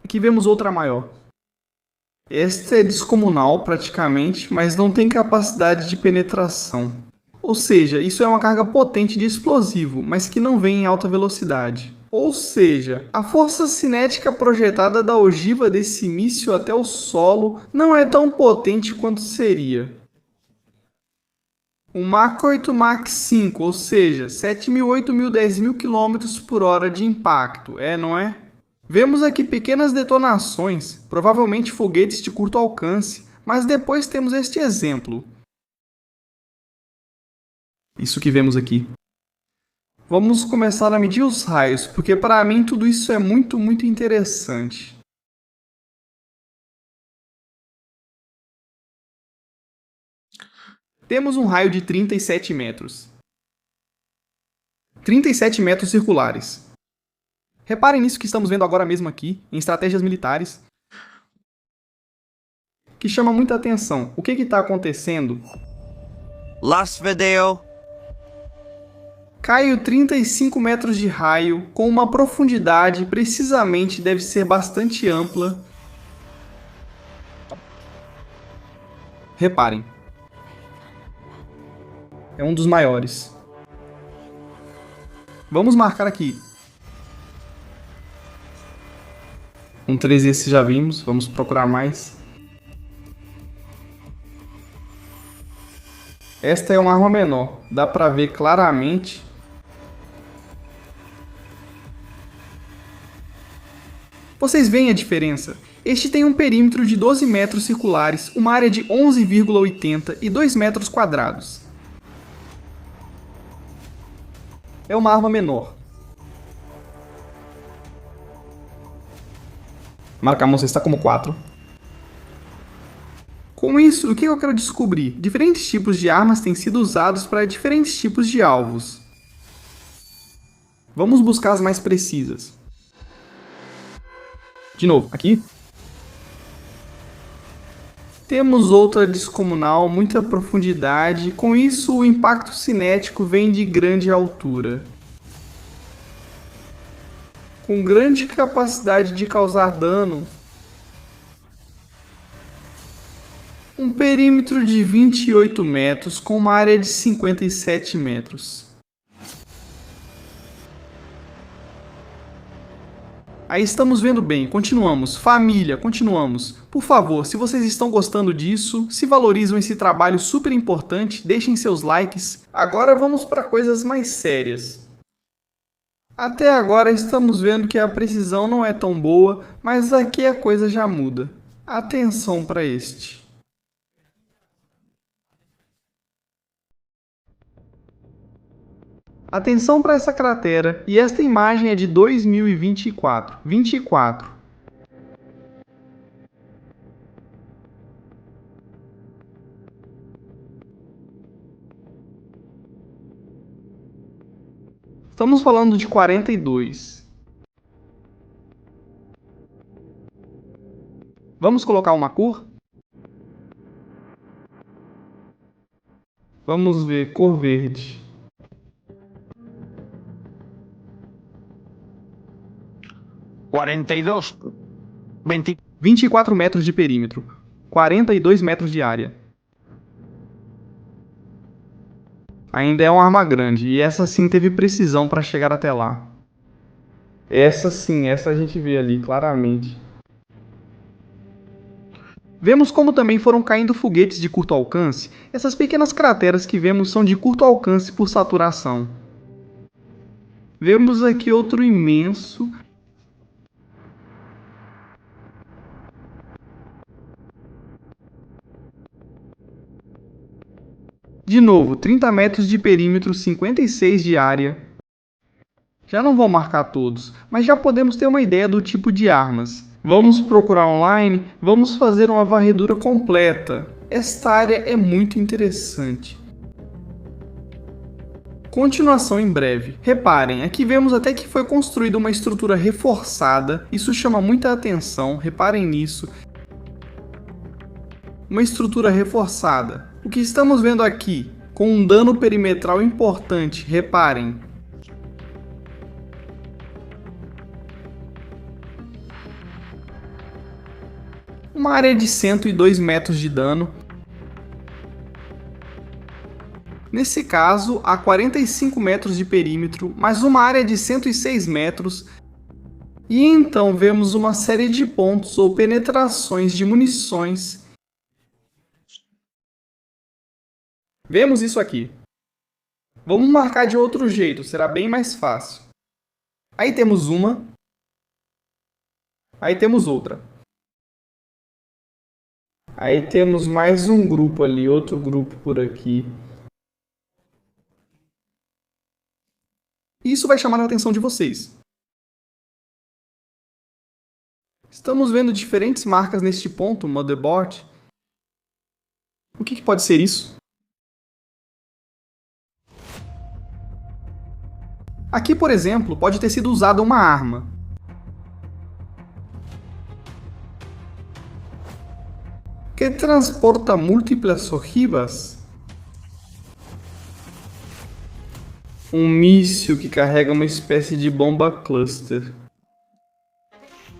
Aqui vemos outra maior. Esta é descomunal praticamente, mas não tem capacidade de penetração. Ou seja, isso é uma carga potente de explosivo, mas que não vem em alta velocidade. Ou seja, a força cinética projetada da ogiva desse míssil até o solo não é tão potente quanto seria. Um Mach 8 Mach 5, ou seja, 7.000, 8.000, 10.000 km por hora de impacto, não é? Vemos aqui pequenas detonações, provavelmente foguetes de curto alcance, mas depois temos este exemplo. Isso que vemos aqui. Vamos começar a medir os raios, porque para mim tudo isso é muito interessante. Temos um raio de 37 metros. 37 metros circulares. Reparem nisso que estamos vendo agora mesmo aqui, em estratégias militares, que chama muita atenção. O que está acontecendo? Last video. Caio 35 metros de raio, com uma profundidade precisamente deve ser bastante ampla. Reparem. É um dos maiores. Vamos marcar aqui. Um 13 esse já vimos, vamos procurar mais. Esta é uma arma menor, dá pra ver claramente. Vocês veem a diferença? Este tem um perímetro de 12 metros circulares, uma área de 11,80 e 2 metros quadrados. É uma arma menor. Marcamos está como 4. Com isso, o que eu quero descobrir? Diferentes tipos de armas têm sido usados para diferentes tipos de alvos. Vamos buscar as mais precisas. De novo, aqui. Temos outra descomunal, muita profundidade. Com isso, o impacto cinético vem de grande altura. Com grande capacidade de causar dano. Um perímetro de 28 metros com uma área de 57 metros. Aí estamos vendo bem, continuamos. Família, continuamos. Por favor, se vocês estão gostando disso, se valorizam esse trabalho super importante, deixem seus likes. Agora vamos para coisas mais sérias. Até agora estamos vendo que a precisão não é tão boa, mas aqui a coisa já muda. Atenção para este. Atenção para essa cratera, e esta imagem é de 2024. 24. Estamos falando de 42. Vamos colocar uma cor? Vamos ver, cor verde. 42, 24 metros de perímetro, 42 metros de área. Ainda é uma arma grande, e essa sim teve precisão para chegar até lá. Essa sim, essa a gente vê ali claramente. Vemos como também foram caindo foguetes de curto alcance. Essas pequenas crateras que vemos são de curto alcance por saturação. Vemos aqui outro imenso. De novo, 30 metros de perímetro, 56 de área. Já não vou marcar todos, mas já podemos ter uma ideia do tipo de armas. Vamos procurar online, vamos fazer uma varredura completa. Esta área é muito interessante. Continuação em breve. Reparem, aqui vemos até que foi construída uma estrutura reforçada. Isso chama muita atenção, reparem nisso. Uma estrutura reforçada. O que estamos vendo aqui, com um dano perimetral importante, reparem. Uma área de 102 metros de dano. Nesse caso, há 45 metros de perímetro, mais uma área de 106 metros. E então vemos uma série de pontos ou penetrações de munições. Vemos isso aqui. Vamos marcar de outro jeito, será bem mais fácil. Aí temos uma. Aí temos outra. Aí temos mais um grupo ali, outro grupo por aqui. Isso vai chamar a atenção de vocês. Estamos vendo diferentes marcas neste ponto, motherboard. O que pode ser isso? Aqui, por exemplo, pode ter sido usada uma arma. Que transporta múltiplas ojivas? Um míssil que carrega uma espécie de bomba cluster.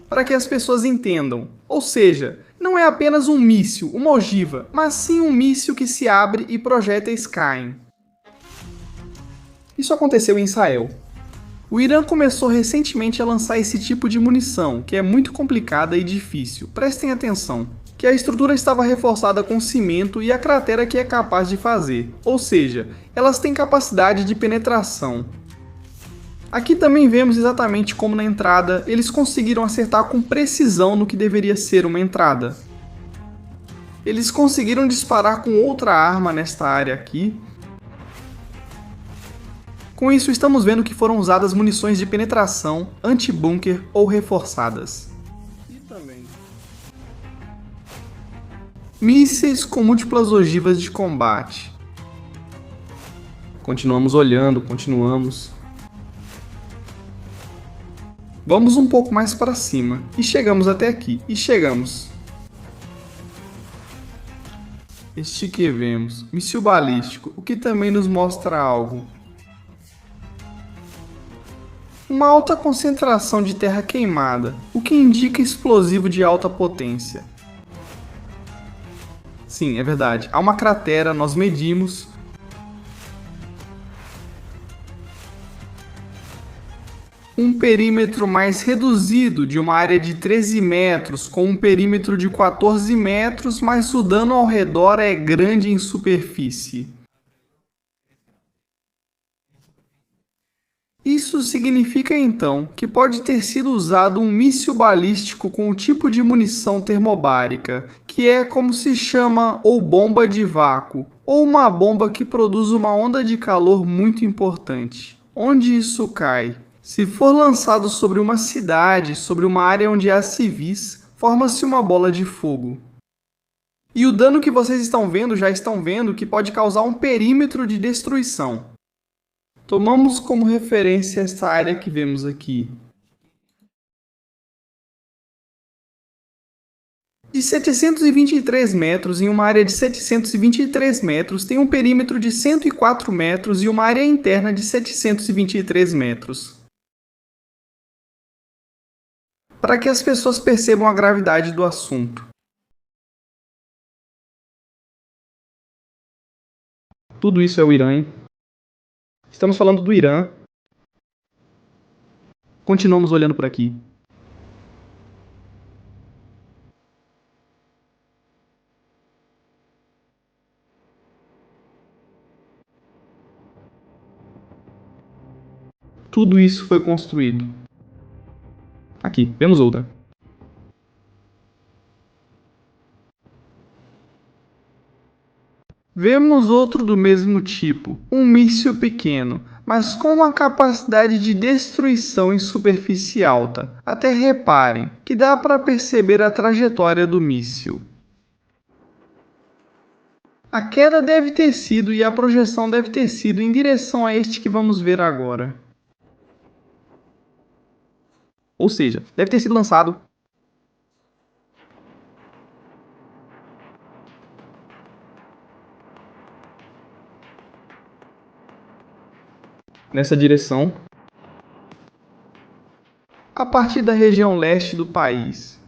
Para que as pessoas entendam, ou seja, não é apenas um míssil, uma ogiva, mas sim um míssil que se abre e projéteis caem. Isso aconteceu em Israel. O Irã começou recentemente a lançar esse tipo de munição, que é muito complicada e difícil. Prestem atenção, que a estrutura estava reforçada com cimento e a cratera que é capaz de fazer, ou seja, elas têm capacidade de penetração. Aqui também vemos exatamente como na entrada eles conseguiram acertar com precisão no que deveria ser uma entrada. Eles conseguiram disparar com outra arma nesta área aqui. Com isso estamos vendo que foram usadas munições de penetração, anti-bunker ou reforçadas. E também mísseis com múltiplas ogivas de combate. Continuamos olhando, continuamos. Vamos um pouco mais para cima, e chegamos até aqui, e chegamos. Este que vemos, míssil balístico, o que também nos mostra algo. Uma alta concentração de terra queimada, o que indica explosivo de alta potência. Sim, é verdade, há uma cratera, nós medimos. Um perímetro mais reduzido de uma área de 13 metros com um perímetro de 14 metros, mas o dano ao redor é grande em superfície. Isso significa então que pode ter sido usado um míssil balístico com um tipo de munição termobárica, que é como se chama ou bomba de vácuo, ou uma bomba que produz uma onda de calor muito importante. Onde isso cai? Se for lançado sobre uma cidade, sobre uma área onde há civis, forma-se uma bola de fogo. E o dano que vocês já estão vendo que pode causar um perímetro de destruição. Tomamos como referência esta área que vemos aqui. De 723 metros em uma área de 723 metros tem um perímetro de 104 metros e uma área interna de 723 metros. Para que as pessoas percebam a gravidade do assunto. Tudo isso é o Irã, hein? Estamos falando do Irã. Continuamos olhando por aqui. Tudo isso foi construído. Aqui, vemos outra. Vemos outro do mesmo tipo, um míssil pequeno, mas com uma capacidade de destruição em superfície alta. Até reparem que dá para perceber a trajetória do míssil. A queda deve ter sido e a projeção deve ter sido em direção a este que vamos ver agora. Ou seja, deve ter sido lançado nessa direção a partir da região leste do país.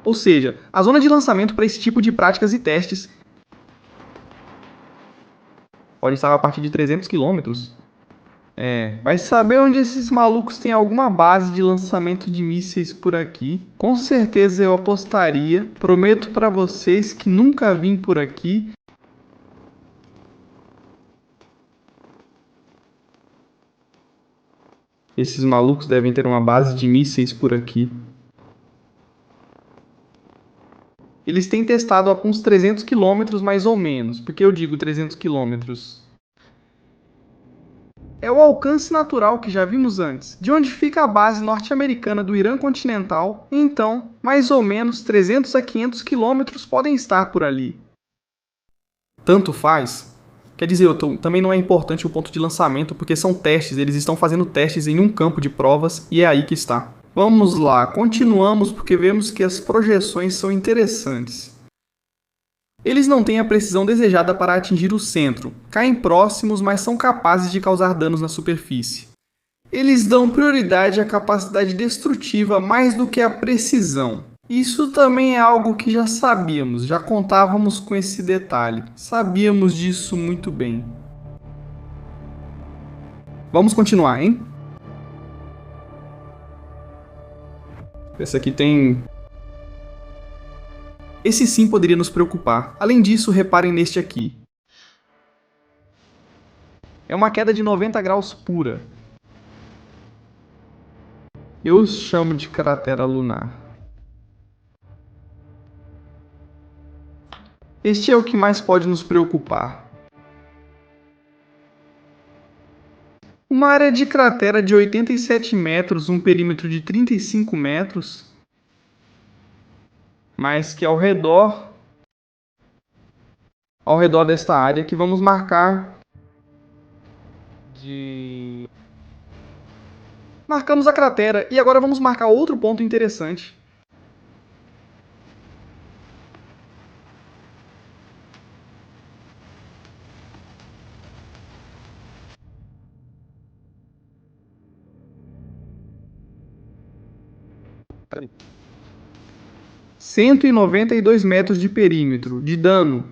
Ou seja, a zona de lançamento para esse tipo de práticas e testes pode estar a partir de 300 km. Vai saber onde esses malucos têm alguma base de lançamento de mísseis por aqui. Com certeza eu apostaria. Prometo para vocês que nunca vim por aqui. Esses malucos devem ter uma base de mísseis por aqui. Eles têm testado a uns 300 km mais ou menos. Por que eu digo 300 km? É o alcance natural que já vimos antes, de onde fica a base norte-americana do Irã continental, e então, mais ou menos 300 a 500 quilômetros podem estar por ali. Tanto faz. Quer dizer, também não é importante o ponto de lançamento, porque são testes, eles estão fazendo testes em um campo de provas, e é aí que está. Vamos lá, continuamos porque vemos que as projeções são interessantes. Eles não têm a precisão desejada para atingir o centro, caem próximos, mas são capazes de causar danos na superfície. Eles dão prioridade à capacidade destrutiva mais do que à precisão. Isso também é algo que já sabíamos, já contávamos com esse detalhe. Sabíamos disso muito bem. Vamos continuar, hein? Esse aqui tem... Esse sim poderia nos preocupar. Além disso, reparem neste aqui. É uma queda de 90 graus pura. Eu chamo de cratera lunar. Este é o que mais pode nos preocupar. Uma área de cratera de 87 metros, um perímetro de 35 metros... mas que ao redor desta área que vamos marcar Marcamos a cratera e agora vamos marcar outro ponto interessante. Peraí. 192 metros de perímetro, de dano.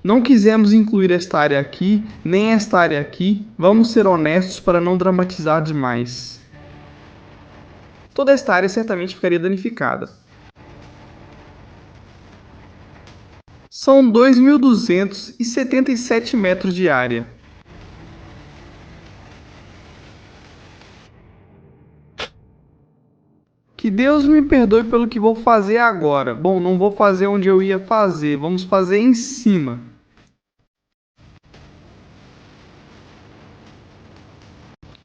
Não quisemos incluir esta área aqui, nem esta área aqui, vamos ser honestos para não dramatizar demais. Toda esta área certamente ficaria danificada. São 2.277 metros de área. Que Deus me perdoe pelo que vou fazer agora. Bom, não vou fazer onde eu ia fazer. Vamos fazer em cima.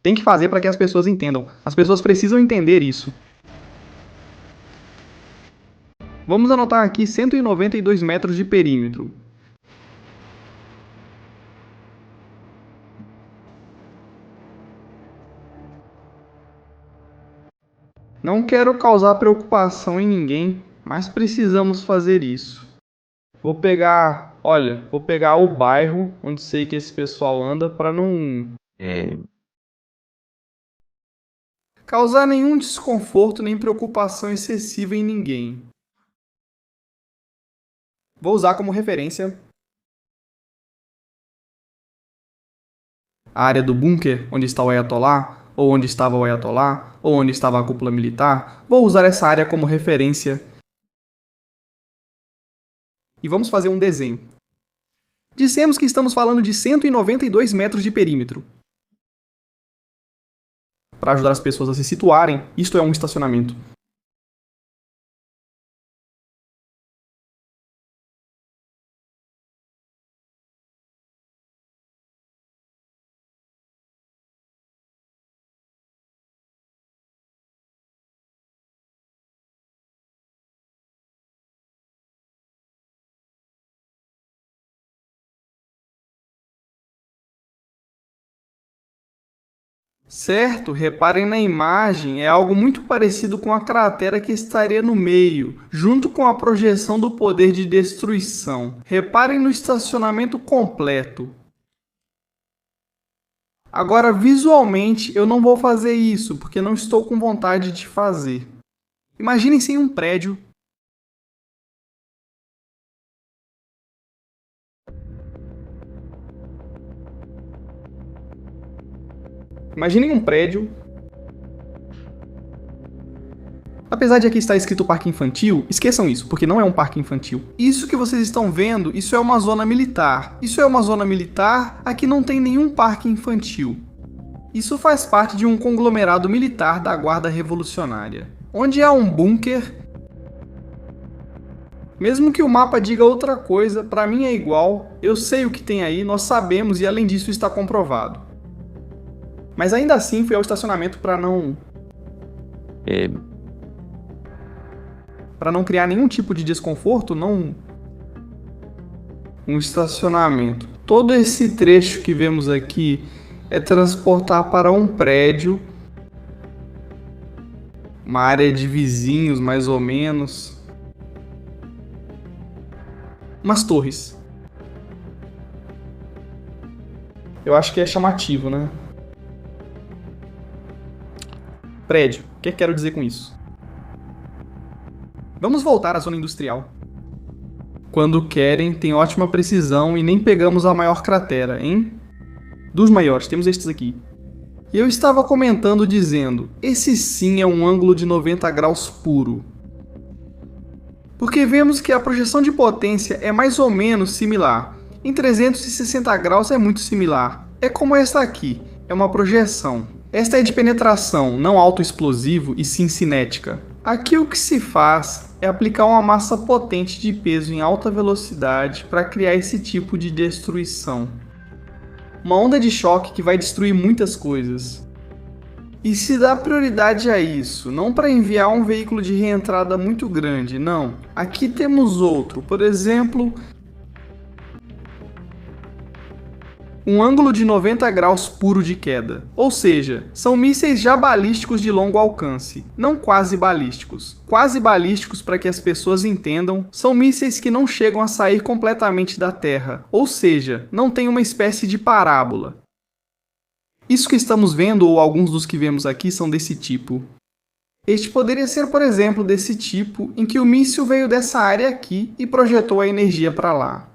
Tem que fazer para que as pessoas entendam. As pessoas precisam entender isso. Vamos anotar aqui 192 metros de perímetro. Não quero causar preocupação em ninguém, mas precisamos fazer isso. Vou pegar o bairro onde sei que esse pessoal anda para não causar nenhum desconforto nem preocupação excessiva em ninguém. Vou usar como referência a área do bunker onde está o Ayatollah, ou onde estava o Ayatollah, ou onde estava a cúpula militar. Vou usar essa área como referência. E vamos fazer um desenho. Dissemos que estamos falando de 192 metros de perímetro. Para ajudar as pessoas a se situarem, isto é um estacionamento. Certo, reparem na imagem, é algo muito parecido com a cratera que estaria no meio, junto com a projeção do poder de destruição. Reparem no estacionamento completo. Agora, visualmente, eu não vou fazer isso, porque não estou com vontade de fazer. Imaginem-se em um prédio. Imaginem um prédio. Apesar de aqui estar escrito parque infantil, esqueçam isso, porque não é um parque infantil. Isso que vocês estão vendo, isso é uma zona militar. Isso é uma zona militar, aqui não tem nenhum parque infantil. Isso faz parte de um conglomerado militar da Guarda Revolucionária. Onde há um bunker, Mesmo que o mapa diga outra coisa, pra mim é igual, eu sei o que tem aí, nós sabemos e além disso está comprovado. Mas ainda assim fui ao estacionamento pra não criar nenhum tipo de desconforto, um estacionamento. Todo esse trecho que vemos aqui é transportar para um prédio, uma área de vizinhos mais ou menos, umas torres. Eu acho que é chamativo, né? Prédio. O que quero dizer com isso? Vamos voltar à zona industrial. Quando querem, tem ótima precisão e nem pegamos a maior cratera, hein? Dos maiores, temos estes aqui. E eu estava comentando dizendo, esse sim é um ângulo de 90 graus puro. Porque vemos que a projeção de potência é mais ou menos similar. Em 360 graus é muito similar. É como esta aqui, é uma projeção. Esta é de penetração, não autoexplosivo e sim cinética. Aqui o que se faz é aplicar uma massa potente de peso em alta velocidade para criar esse tipo de destruição. Uma onda de choque que vai destruir muitas coisas. E se dá prioridade a isso, não para enviar um veículo de reentrada muito grande, não. Aqui temos outro, por exemplo, um ângulo de 90 graus puro de queda. Ou seja, são mísseis já balísticos de longo alcance, não quase balísticos. Quase balísticos, para que as pessoas entendam, são mísseis que não chegam a sair completamente da Terra, ou seja, não tem uma espécie de parábola. Isso que estamos vendo, ou alguns dos que vemos aqui, são desse tipo. Este poderia ser, por exemplo, desse tipo, em que o míssil veio dessa área aqui e projetou a energia para lá.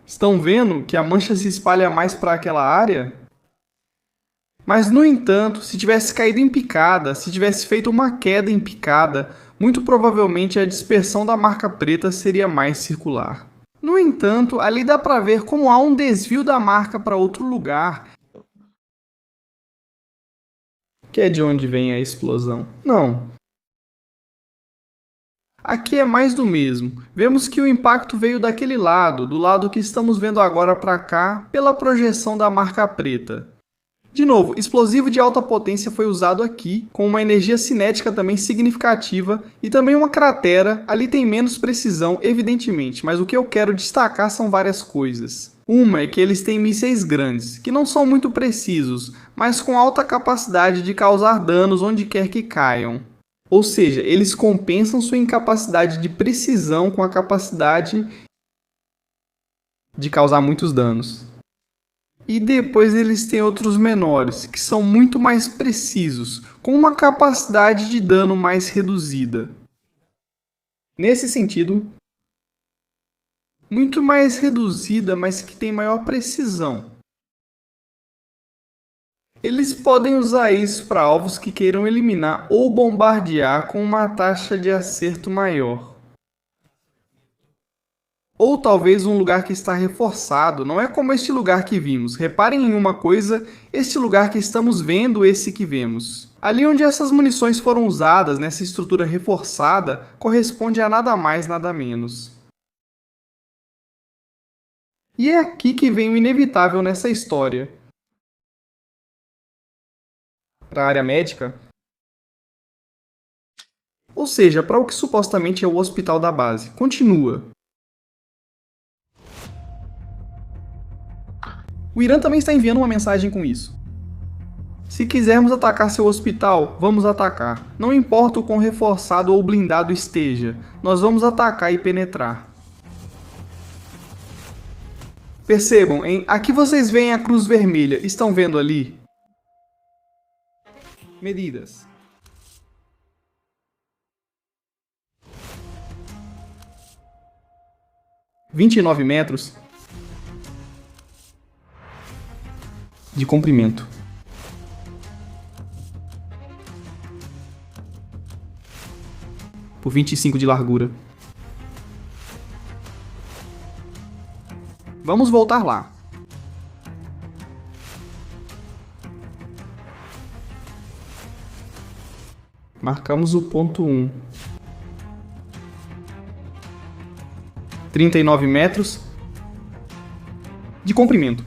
Estão vendo que a mancha se espalha mais para aquela área? Mas, no entanto, se tivesse caído em picada, se tivesse feito uma queda em picada, muito provavelmente a dispersão da marca preta seria mais circular. No entanto, ali dá para ver como há um desvio da marca para outro lugar, que é de onde vem a explosão. Não. Aqui é mais do mesmo. Vemos que o impacto veio daquele lado, do lado que estamos vendo agora para cá, pela projeção da marca preta. De novo, explosivo de alta potência foi usado aqui, com uma energia cinética também significativa e também uma cratera. Ali tem menos precisão, evidentemente, mas o que eu quero destacar são várias coisas. Uma é que eles têm mísseis grandes, que não são muito precisos, mas com alta capacidade de causar danos onde quer que caiam. Ou seja, eles compensam sua incapacidade de precisão com a capacidade de causar muitos danos. E depois eles têm outros menores, que são muito mais precisos, com uma capacidade de dano mais reduzida. Nesse sentido, muito mais reduzida, mas que tem maior precisão. Eles podem usar isso para alvos que queiram eliminar ou bombardear com uma taxa de acerto maior. Ou talvez um lugar que está reforçado, não é como este lugar que vimos. Reparem em uma coisa, este lugar que estamos vendo, esse que vemos. Ali onde essas munições foram usadas, nessa estrutura reforçada, corresponde a nada mais, nada menos. E é aqui que vem o inevitável nessa história. Para a área médica. Ou seja, para o que supostamente é o hospital da base. Continua. O Irã também está enviando uma mensagem com isso. Se quisermos atacar seu hospital, vamos atacar. Não importa o quão reforçado ou blindado esteja, nós vamos atacar e penetrar. Percebam, hein? Aqui vocês veem a cruz vermelha. Estão vendo ali? Medidas. – 29 metros de comprimento. Por 25 de largura. Vamos voltar lá. Marcamos o ponto 1. 39 metros de comprimento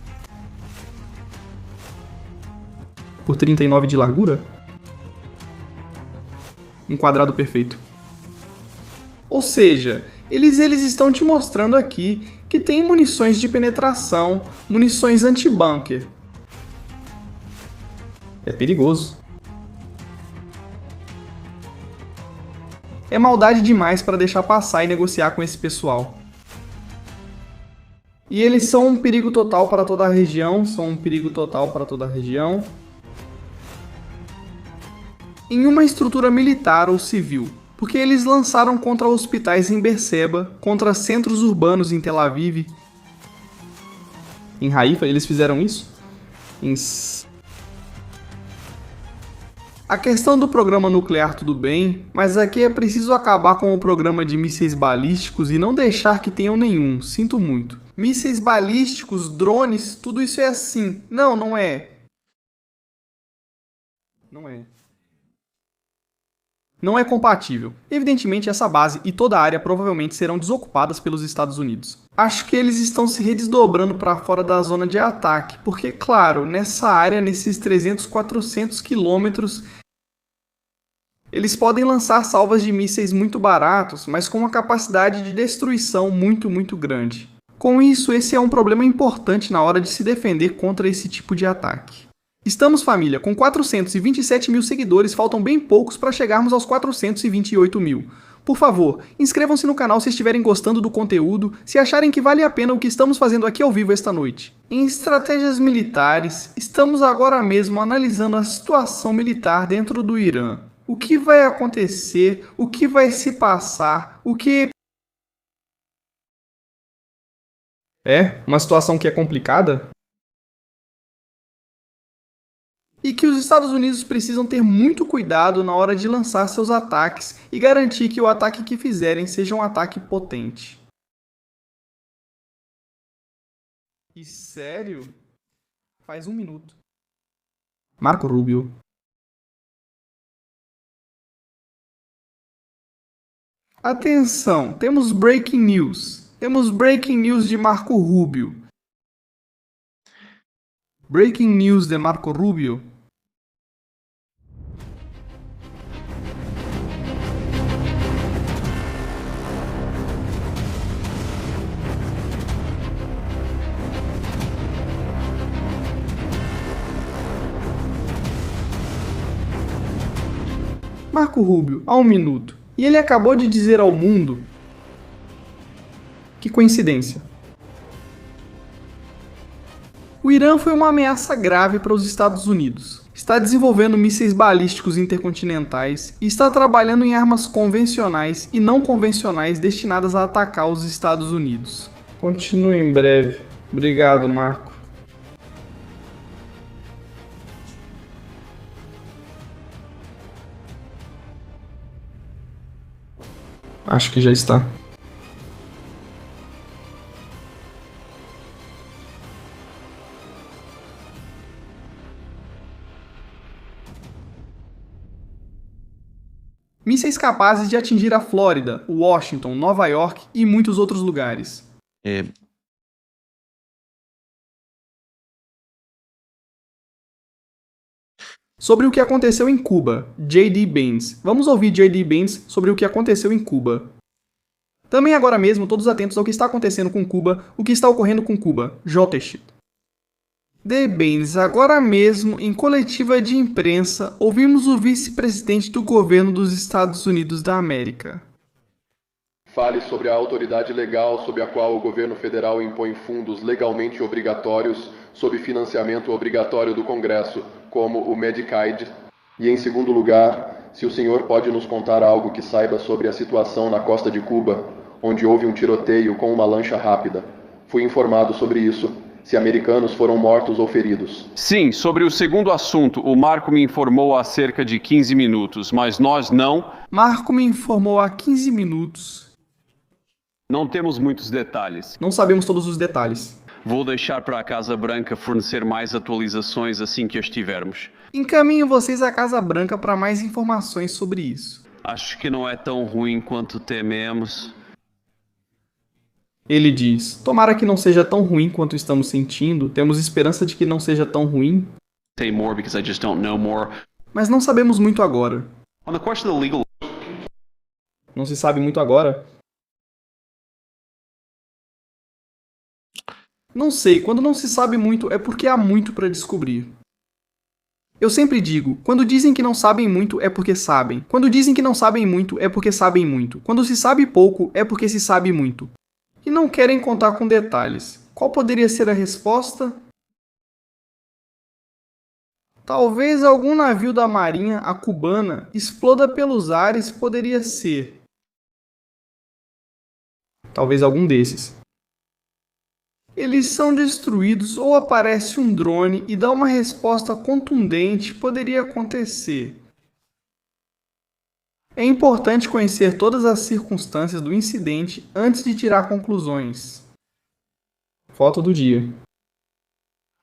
por 39 de largura. Um quadrado perfeito. Ou seja, eles estão te mostrando aqui que tem munições de penetração, munições anti-bunker. É perigoso. É maldade demais para deixar passar e negociar com esse pessoal. E eles são um perigo total para toda a região, em uma estrutura militar ou civil, porque eles lançaram contra hospitais em Berseba, contra centros urbanos em Tel Aviv. Em Haifa eles fizeram isso? A questão do programa nuclear tudo bem, mas aqui é preciso acabar com o programa de mísseis balísticos e não deixar que tenham nenhum, sinto muito. Mísseis balísticos, drones, tudo isso é assim. Não, não é. Não é compatível. Evidentemente, essa base e toda a área provavelmente serão desocupadas pelos Estados Unidos. Acho que eles estão se redesdobrando para fora da zona de ataque, porque, claro, nessa área, nesses 300, 400 quilômetros, eles podem lançar salvas de mísseis muito baratos, mas com uma capacidade de destruição muito, muito grande. Com isso, esse é um problema importante na hora de se defender contra esse tipo de ataque. Estamos, família, com 427 mil seguidores, faltam bem poucos para chegarmos aos 428 mil. Por favor, inscrevam-se no canal se estiverem gostando do conteúdo, se acharem que vale a pena o que estamos fazendo aqui ao vivo esta noite. Em estratégias militares, estamos agora mesmo analisando a situação militar dentro do Irã. O que vai acontecer, o que vai se passar, o que... É, uma situação que é complicada? E que os Estados Unidos precisam ter muito cuidado na hora de lançar seus ataques e garantir que o ataque que fizerem seja um ataque potente. E sério? Faz 1 minuto. Marco Rubio. Atenção, temos breaking news. Temos breaking news de Marco Rubio. Breaking news de Marco Rubio. Marco Rubio, há 1 minuto. E ele acabou de dizer ao mundo... Que coincidência. O Irã foi uma ameaça grave para os Estados Unidos. Está desenvolvendo mísseis balísticos intercontinentais e está trabalhando em armas convencionais e não convencionais destinadas a atacar os Estados Unidos. Continue em breve. Obrigado, Marco. Acho que já está. Mísseis capazes de atingir a Flórida, Washington, Nova York e muitos outros lugares. Sobre o que aconteceu em Cuba, J.D. Vance. Vamos ouvir J.D. Vance sobre o que aconteceu em Cuba. Também agora mesmo, todos atentos ao que está acontecendo com Cuba, o que está ocorrendo com Cuba, J. D. Vance, agora mesmo, em coletiva de imprensa, ouvimos o vice-presidente do governo dos Estados Unidos da América. Fale sobre a autoridade legal sob a qual o governo federal impõe fundos legalmente obrigatórios sob financiamento obrigatório do Congresso, como o Medicaid. E, em segundo lugar, se o senhor pode nos contar algo que saiba sobre a situação na costa de Cuba, onde houve um tiroteio com uma lancha rápida. Fui informado sobre isso. Se americanos foram mortos ou feridos. Sim, sobre o segundo assunto, o Marco me informou há cerca de 15 minutos, mas nós não... Marco me informou há 15 minutos. Não temos muitos detalhes. Não sabemos todos os detalhes. Vou deixar para a Casa Branca fornecer mais atualizações assim que as tivermos. Encaminho vocês à Casa Branca para mais informações sobre isso. Acho que não é tão ruim quanto tememos. Ele diz: tomara que não seja tão ruim quanto estamos sentindo, temos esperança de que não seja tão ruim. Say more because I just don't know more. Mas não sabemos muito agora. On the question of the legal... Não se sabe muito agora? Não sei, quando não se sabe muito é porque há muito para descobrir. Eu sempre digo, quando dizem que não sabem muito é porque sabem. Quando dizem que não sabem muito é porque sabem muito. Quando se sabe pouco é porque se sabe muito. E não querem contar com detalhes. Qual poderia ser a resposta? Talvez algum navio da marinha, a cubana, exploda pelos ares, poderia ser. Talvez algum desses. Eles são destruídos ou aparece um drone e dá uma resposta contundente, poderia acontecer. É importante conhecer todas as circunstâncias do incidente antes de tirar conclusões. Foto do dia.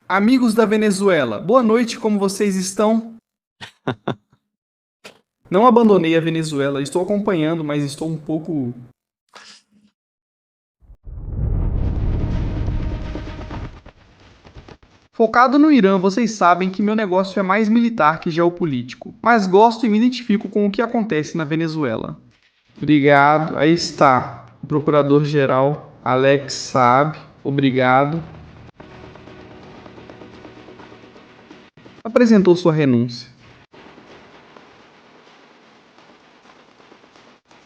Amigos da Venezuela, boa noite, como vocês estão? Não abandonei a Venezuela, estou acompanhando, mas estou um pouco... Focado no Irã, vocês sabem que meu negócio é mais militar que geopolítico, mas gosto e me identifico com o que acontece na Venezuela. Obrigado, aí está, o Procurador-Geral Alex Saab, obrigado. Apresentou sua renúncia.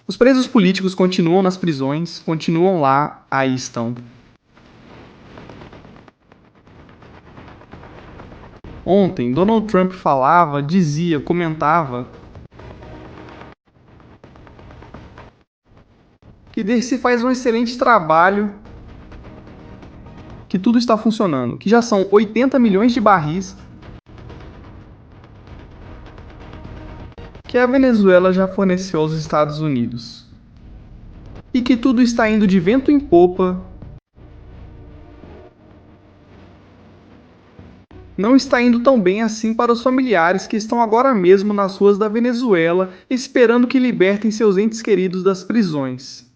Os presos políticos continuam nas prisões, continuam lá, aí estão. Ontem, Donald Trump falava, dizia, comentava que se faz um excelente trabalho, que tudo está funcionando, que já são 80 milhões de barris, que a Venezuela já forneceu aos Estados Unidos, e que tudo está indo de vento em popa. Não está indo tão bem assim para os familiares que estão agora mesmo nas ruas da Venezuela esperando que libertem seus entes queridos das prisões.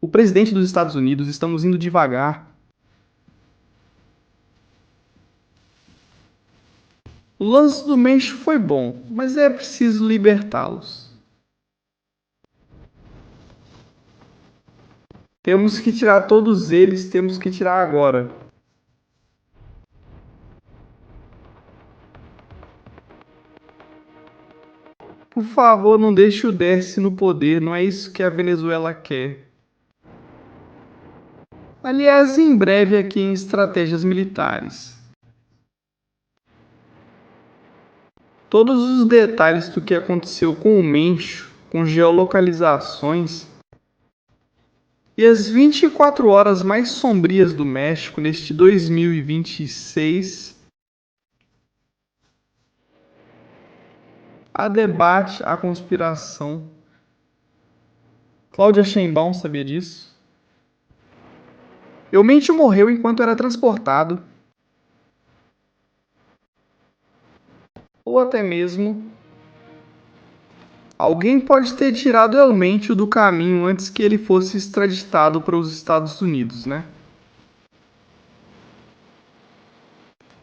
O presidente dos Estados Unidos, estamos indo devagar. O lance do Mencho foi bom, mas é preciso libertá-los. Temos que tirar todos eles, temos que tirar agora. Por favor, não deixe o Dersi no poder, não é isso que a Venezuela quer. Aliás, em breve aqui em Estratégias Militares. Todos os detalhes do que aconteceu com o Mencho, com geolocalizações, e as 24 horas mais sombrias do México neste 2026... a debate, a conspiração. Cláudia Sheinbaum sabia disso? O Mencho morreu enquanto era transportado. Ou até mesmo alguém pode ter tirado El Mencho do caminho antes que ele fosse extraditado para os Estados Unidos, né?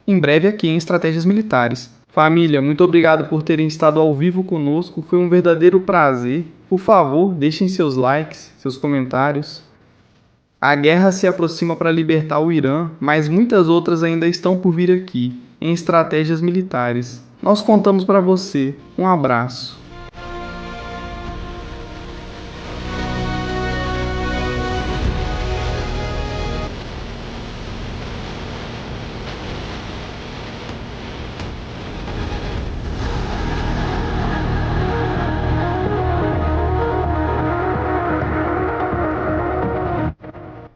Em breve aqui em Estratégias Militares. Família, muito obrigado por terem estado ao vivo conosco, foi um verdadeiro prazer. Por favor, deixem seus likes, seus comentários. A guerra se aproxima para libertar o Irã, mas muitas outras ainda estão por vir aqui, em Estratégias Militares. Nós contamos para você. Um abraço.